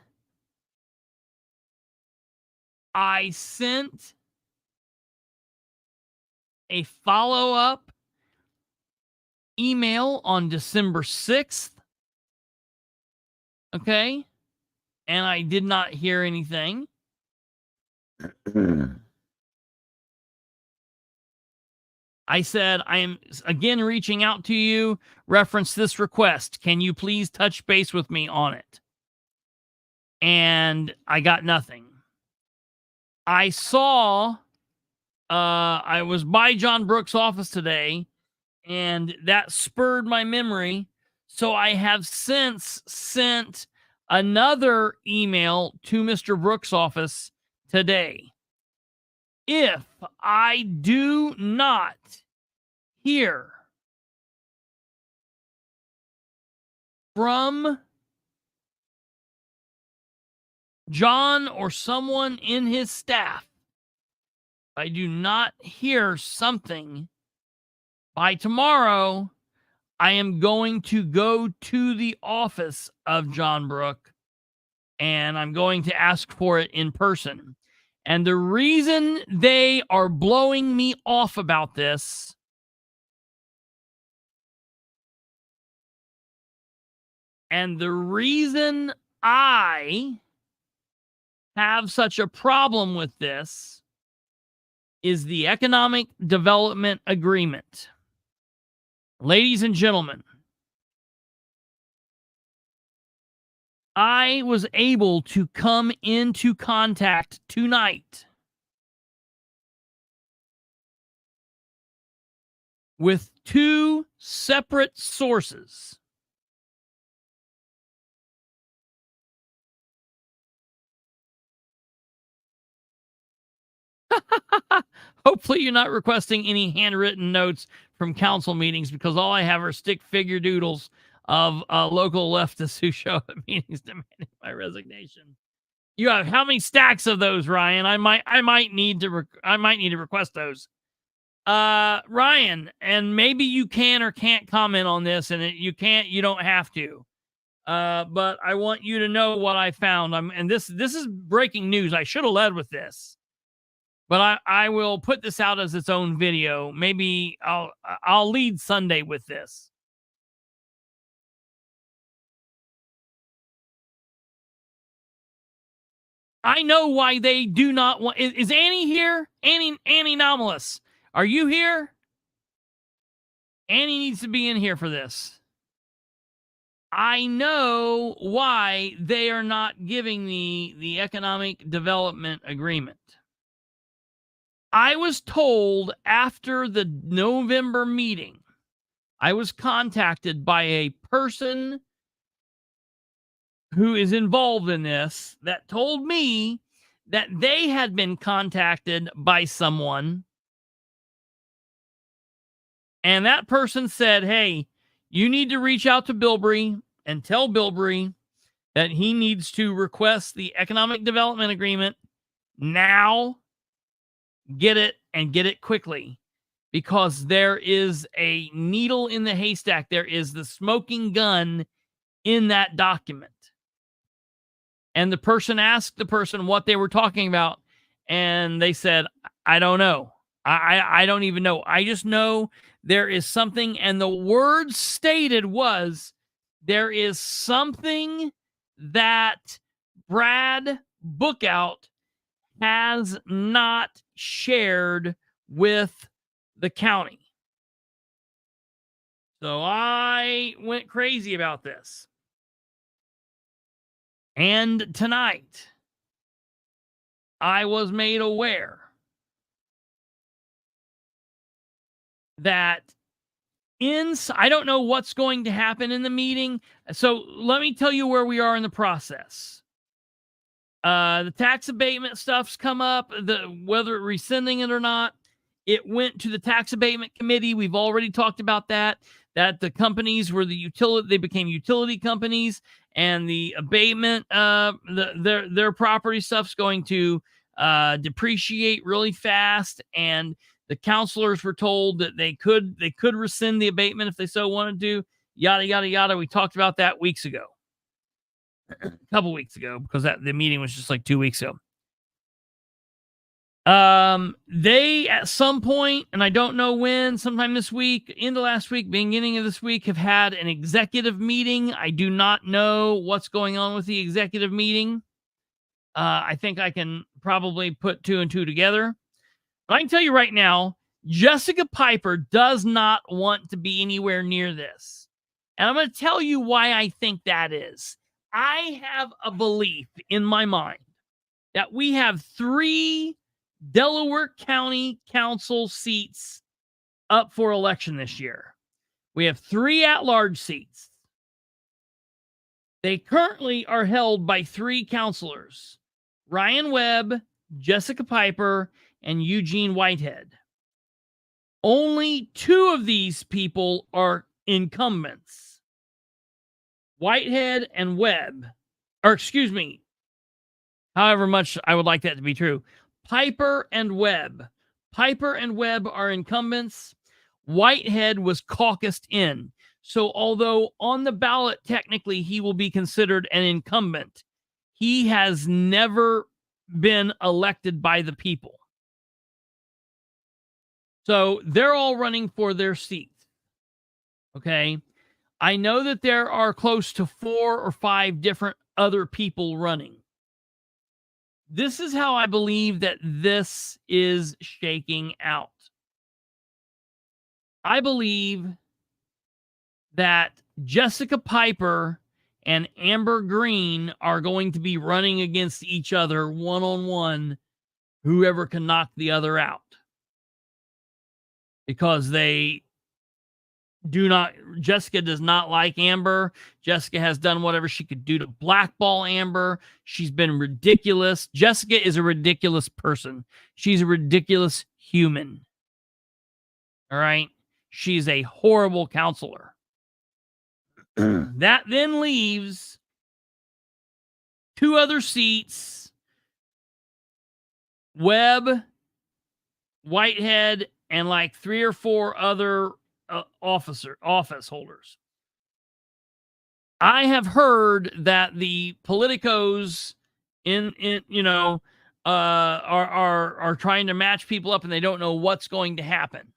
I sent a follow-up email on December 6th. Okay. And I did not hear anything. I said, I am again reaching out to you. Reference this request. Can you please touch base with me on it? And I got nothing. I saw, I was by John Brooks' office today, and that spurred my memory. So I have since sent another email to Mr. Brooks' office today. If I do not hear from John or someone in his staff, I do not hear something by tomorrow, I am going to go to the office of John Brook and I'm going to ask for it in person. And the reason they are blowing me off about this and the reason I have such a problem with this is the Economic Development Agreement. Ladies and gentlemen, I was able to come into contact tonight with two separate sources Hopefully you're not requesting any handwritten notes from council meetings, because all I have are stick figure doodles of local leftists who show up at meetings demanding my resignation. You have how many stacks of those, Ryan? I might need to request those. Ryan, and maybe you can or can't comment on this, and you don't have to. But I want you to know what I found. And this is breaking news. I should have led with this, but I will put this out as its own video. Maybe I'll lead Sunday with this. I know why they do not want. Is Annie here? Annie Anomalous, are you here? Annie needs to be in here for this. I know why they are not giving the economic development agreement. I was told after the November meeting, I was contacted by a person who is involved in this that told me that they had been contacted by someone, and that person said, hey, you need to reach out to Bilbrey and tell Bilbrey that he needs to request the economic development agreement now, get it, and get it quickly, because there is a needle in the haystack. There is the smoking gun in that document. And the person asked the person what they were talking about, and they said, I don't know. I don't even know. I just know there is something, and the words stated was, there is something that Brad Bookout has not shared with the county. So I went crazy about this. And tonight, I was made aware that I don't know what's going to happen in the meeting. So let me tell you where we are in the process. The tax abatement stuff's come up, whether rescinding it or not. It went to the tax abatement committee. We've already talked about that the companies were they became utility companies, and the abatement, their property stuff's going to depreciate really fast, and the counselors were told that they could rescind the abatement if they so wanted to, yada, yada, yada. We talked about that weeks ago, a couple weeks ago, because the meeting was just like 2 weeks ago. They at some point, and I don't know when, sometime this week, into last week, beginning of this week, have had an executive meeting. I do not know what's going on with the executive meeting. I think I can probably put two and two together. But I can tell you right now, Jessica Piper does not want to be anywhere near this. And I'm going to tell you why I think that is. I have a belief in my mind that we have 3 Delaware County Council seats up for election this year. We have 3 at-large seats. They currently are held by 3 counselors: Ryan Webb, Jessica Piper, and Eugene Whitehead. Only 2 of these people are incumbents. Whitehead and Webb, or excuse me, however much I would like that to be true, Piper and Webb. Piper and Webb are incumbents. Whitehead was caucused in. So although on the ballot, technically, he will be considered an incumbent, he has never been elected by the people. So they're all running for their seats. Okay. I know that there are close to 4 or 5 different other people running. This is how I believe that this is shaking out. I believe that Jessica Piper and Amber Green are going to be running against each other one-on-one, whoever can knock the other out. Because Jessica does not like Amber. Jessica has done whatever she could do to blackball Amber. She's been ridiculous. Jessica is a ridiculous person. She's a ridiculous human. All right? She's a horrible counselor. That then leaves 2 other seats, Webb, Whitehead, and like 3 or 4 other office holders. I have heard that the politicos are trying to match people up and they don't know what's going to happen.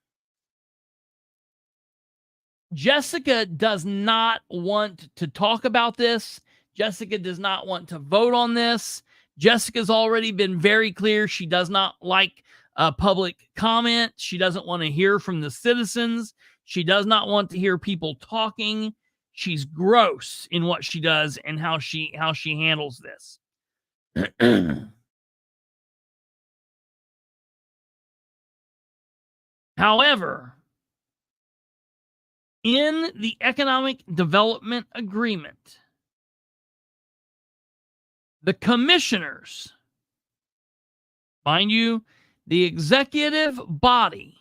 Jessica does not want to talk about this. Jessica does not want to vote on this. Jessica's already been very clear. She does not like public comment. She doesn't want to hear from the citizens. She does not want to hear people talking. She's gross in what she does and how she handles this. However, in the Economic Development Agreement, the commissioners, mind you, the executive body,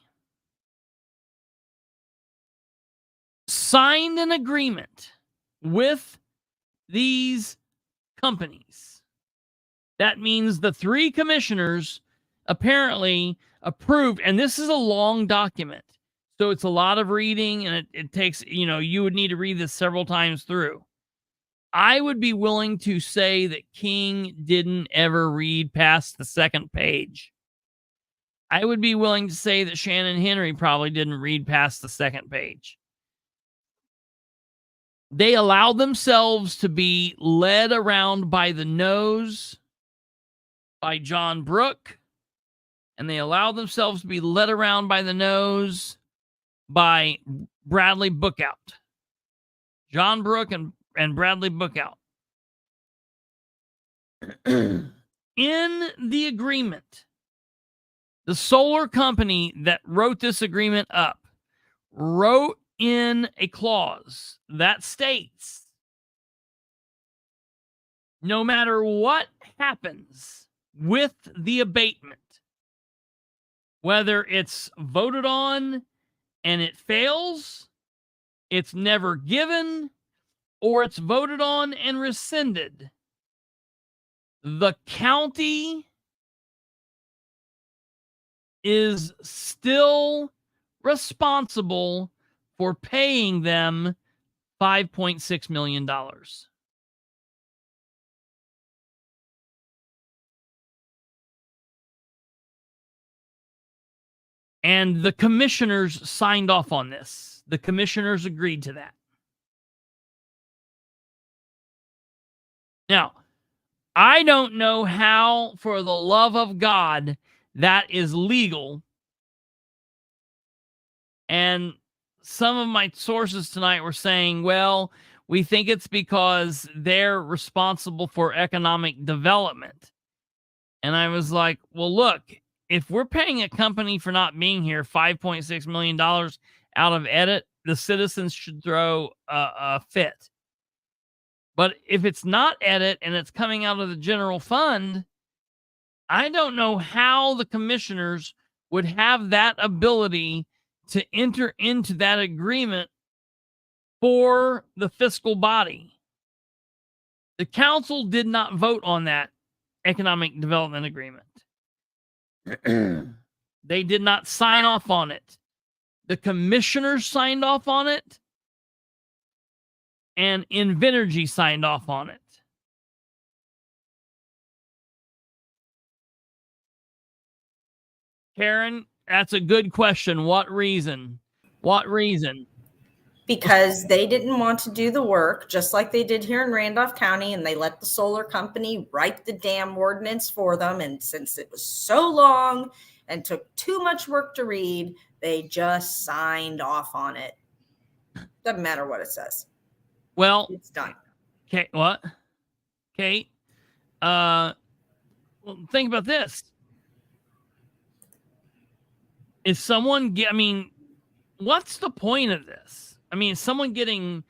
signed an agreement with these companies. That means the 3 commissioners apparently approved, and this is a long document, so it's a lot of reading, and it takes, you would need to read this several times through. I would be willing to say that King didn't ever read past the 2nd page. I would be willing to say that Shannon Henry probably didn't read past the 2nd page. They allowed themselves to be led around by the nose by John Brook, and they allowed themselves to be led around by the nose by Bradley Bookout. John Brook and Bradley Bookout. In the agreement, the solar company that wrote this agreement up wrote in a clause that states, no matter what happens with the abatement, whether it's voted on and it fails, it's never given, or it's voted on and rescinded, the county is still responsible for paying them $5.6 million. And the commissioners signed off on this. The commissioners agreed to that. Now, I don't know how, for the love of God, that is legal. And some of my sources tonight were saying, well, we think it's because they're responsible for economic development. And I was like, well, look, if we're paying a company for not being here $5.6 million out of edit, the citizens should throw a fit. But if it's not edit and it's coming out of the general fund, I don't know how the commissioners would have that ability to enter into that agreement for the fiscal body. The council did not vote on that economic development agreement. They did not sign off on it. The commissioners signed off on it, and Invenergy signed off on it. Karen, that's a good question. What reason? What reason? Because they didn't want to do the work, just like they did here in Randolph County, and they let the solar company write the damn ordinance for them. And since it was so long and took too much work to read, they just signed off on it. Doesn't matter what it says. Well, it's done. Kate, what? Kate? Well, think about this. Is someone what's the point of this? I mean, is someone getting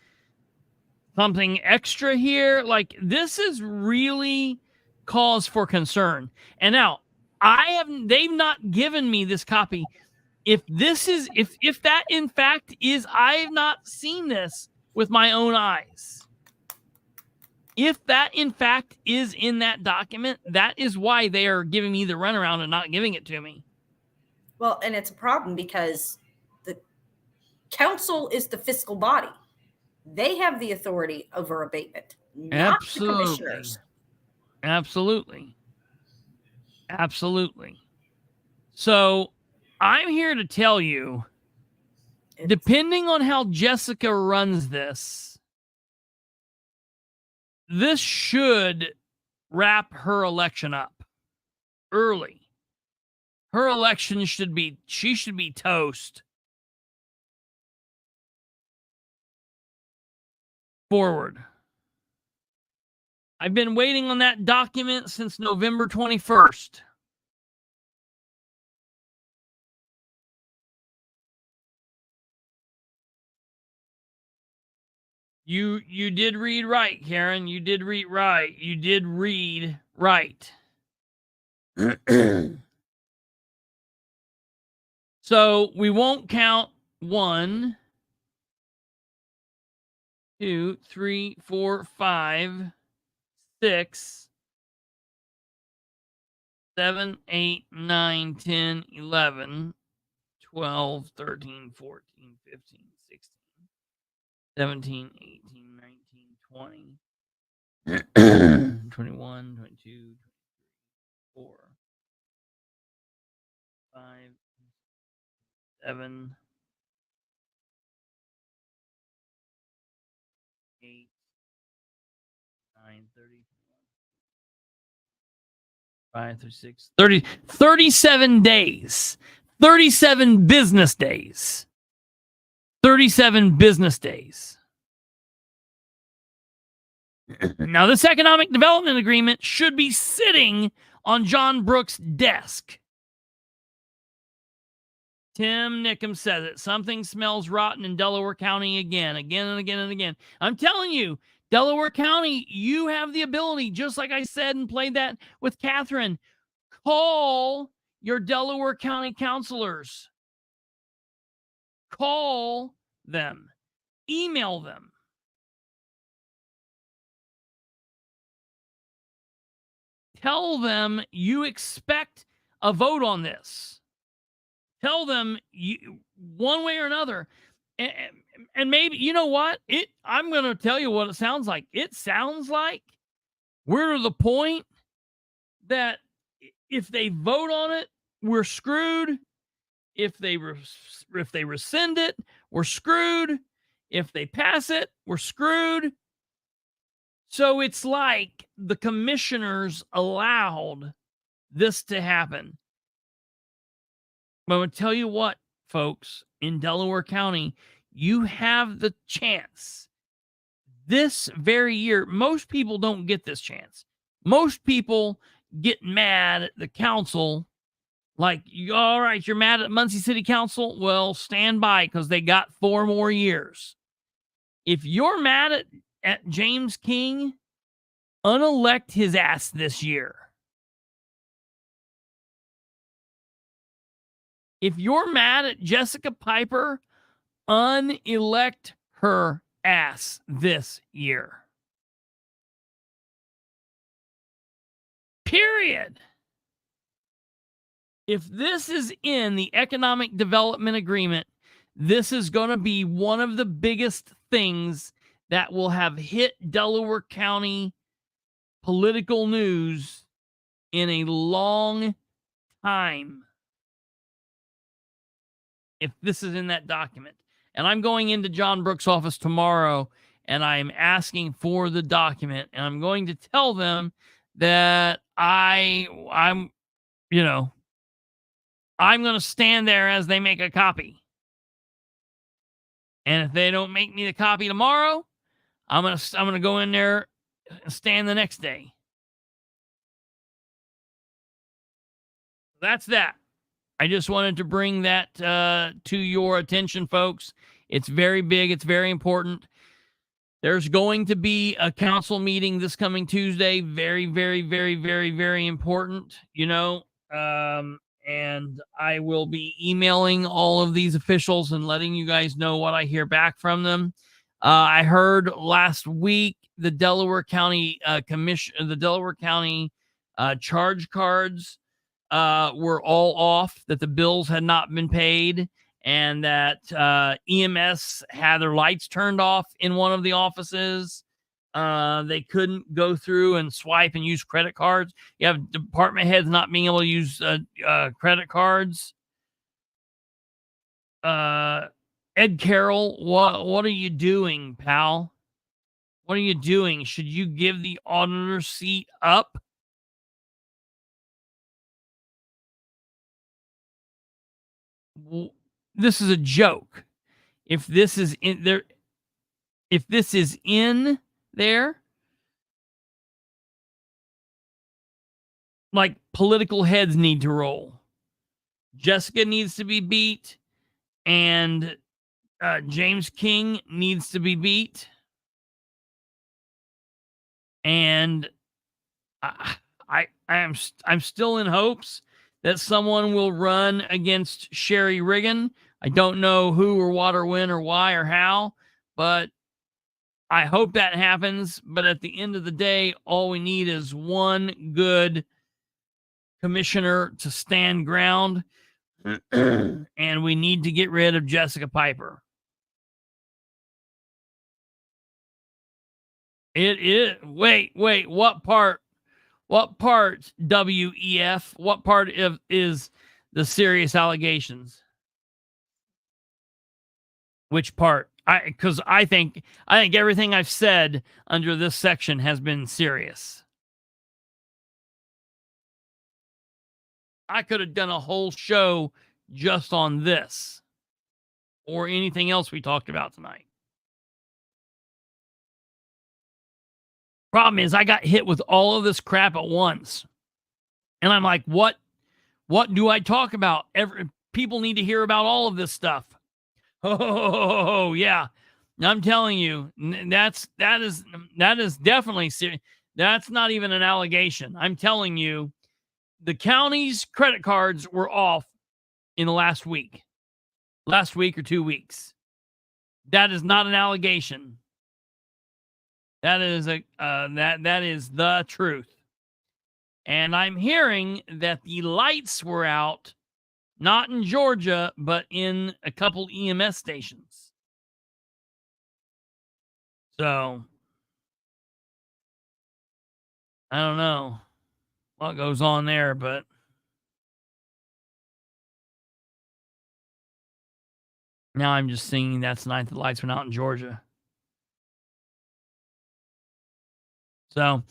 something extra here? Like, this is really cause for concern. And now, they've not given me this copy. If that in fact is, I have not seen this with my own eyes. If that in fact is in that document, that is why they are giving me the runaround and not giving it to me. Well, and it's a problem because the council is the fiscal body. They have the authority over abatement, not the commissioners. Absolutely. So I'm here to tell you, depending on how Jessica runs this should wrap her election up early. Her election should be toast. Forward. I've been waiting on that document since November 21st. You did read right, Karen. You did read right. So we won't count 1, 2, 3, 4, 5, 6, 7, 8, 9, 10, 11, 12, 13, 14, 15, 16, 17, 18, 19, 20, 21, 22, 24, 5, 7, 8, 9, 30, 5, 36, 30, 37 days. 37 business days. 37 business days. Now, this economic development agreement should be sitting on John Brooks' desk. Tim Nickum says it. Something smells rotten in Delaware County again and again. I'm telling you, Delaware County, you have the ability, just like I said and played that with Catherine, call your Delaware County councilors. Call them. Email them. Tell them you expect a vote on this. Tell them one way or another. And maybe, you know what? I'm going to tell you what it sounds like. It sounds like we're to the point that if they vote on it, we're screwed. If they rescind it, we're screwed. If they pass it, we're screwed. So it's like the commissioners allowed this to happen. But I'm going to tell you what, folks, in Delaware County, you have the chance this very year. Most people don't get this chance. Most people get mad at the council. Like, all right, you're mad at Muncie City Council? Well, stand by, because they got 4 more years. If you're mad at James King, unelect his ass this year. If you're mad at Jessica Piper, unelect her ass this year. Period. If this is in the economic development agreement, this is going to be one of the biggest things that will have hit Delaware County political news in a long time. If this is in that document. And I'm going into John Brooks' office tomorrow, and I'm asking for the document, and I'm going to tell them that I'm going to stand there as they make a copy. And if they don't make me the copy tomorrow, I'm gonna go in there and stand the next day. That's that. I just wanted to bring that to your attention, folks. It's very big. It's very important. There's going to be a council meeting this coming Tuesday. Very, very, very, very, very important, and I will be emailing all of these officials and letting you guys know what I hear back from them. I heard last week the Delaware County charge cards were all off, that the bills had not been paid, and that EMS had their lights turned off in one of the offices. They couldn't go through and swipe and use credit cards. You have department heads not being able to use credit cards. Ed Carroll, what are you doing, pal? What are you doing? Should you give the auditor seat up? This is a joke. If this is in there, like, political heads need to roll. Jessica needs to be beat, and James King needs to be beat, and I'm still in hopes that someone will run against Sherry Riggin. I don't know who or what or when or why or how, but I hope that happens. But at the end of the day, all we need is one good commissioner to stand ground, and we need to get rid of Jessica Piper. It is. Wait, what part? What part, W.E.F.? What part is the serious allegations? Which part? Because I think everything I've said under this section has been serious. I could have done a whole show just on this, or anything else we talked about tonight. Problem is, I got hit with all of this crap at once. And I'm like, what do I talk about? People need to hear about all of this stuff. Oh, yeah. I'm telling you, that is definitely serious. That's not even an allegation. I'm telling you, the county's credit cards were off in the last week or 2 weeks. That is not an allegation. That is that is the truth. And I'm hearing that the lights were out, not in Georgia, but in a couple EMS stations. So, I don't know what goes on there, but now I'm just seeing that's the night the lights went out in Georgia. So,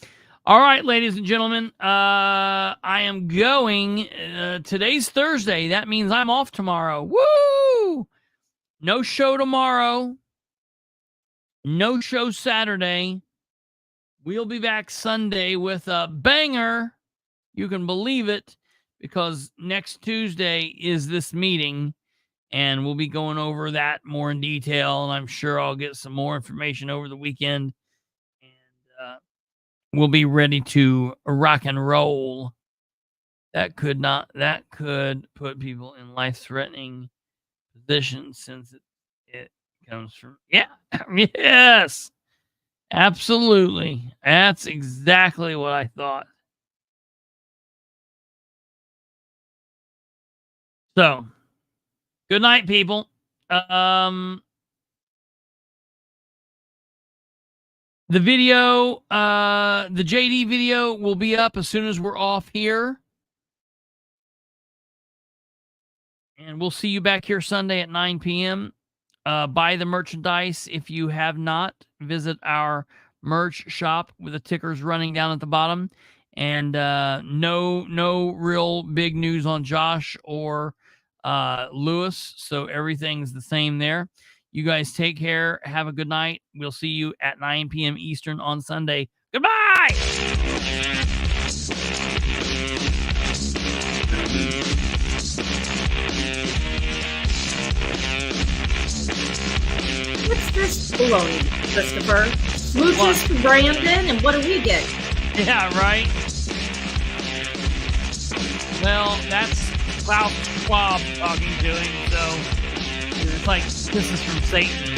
all right, ladies and gentlemen, I am going. Today's Thursday. That means I'm off tomorrow. Woo! No show tomorrow. No show Saturday. We'll be back Sunday with a banger. You can believe it, because next Tuesday is this meeting, and we'll be going over that more in detail, and I'm sure I'll get some more information over the weekend. We'll be ready to rock and roll. That could put people in life-threatening positions, since it comes from, yes, absolutely. That's exactly what I thought. So, good night, people. The video, the JD video will be up as soon as we're off here. And we'll see you back here Sunday at 9 p.m. Buy the merchandise. If you have not, visit our merch shop with the tickers running down at the bottom. And no real big news on Josh or Lewis, so everything's the same there. You guys take care. Have a good night. We'll see you at 9 p.m. Eastern on Sunday. Goodbye. What's this baloney, Kristopher? Smooches to Brandon, and what do we get? Yeah, right. Well, that's Klaus Schwab talking to him, so it's like this is from Satan.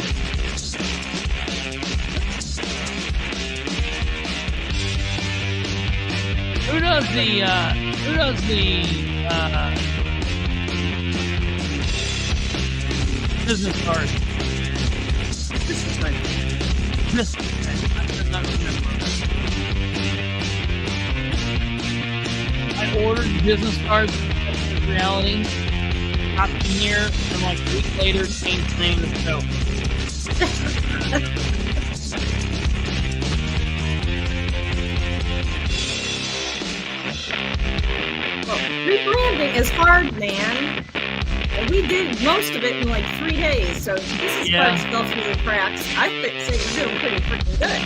Who does the business card? Business card. I don't remember. I ordered business cards in reality. Got them here, and like a week later, changed the name of the show. Well, rebranding is hard, man. And we did most of it in like 3 days, so this is Yeah. fell through the cracks. I think we're doing pretty freaking good.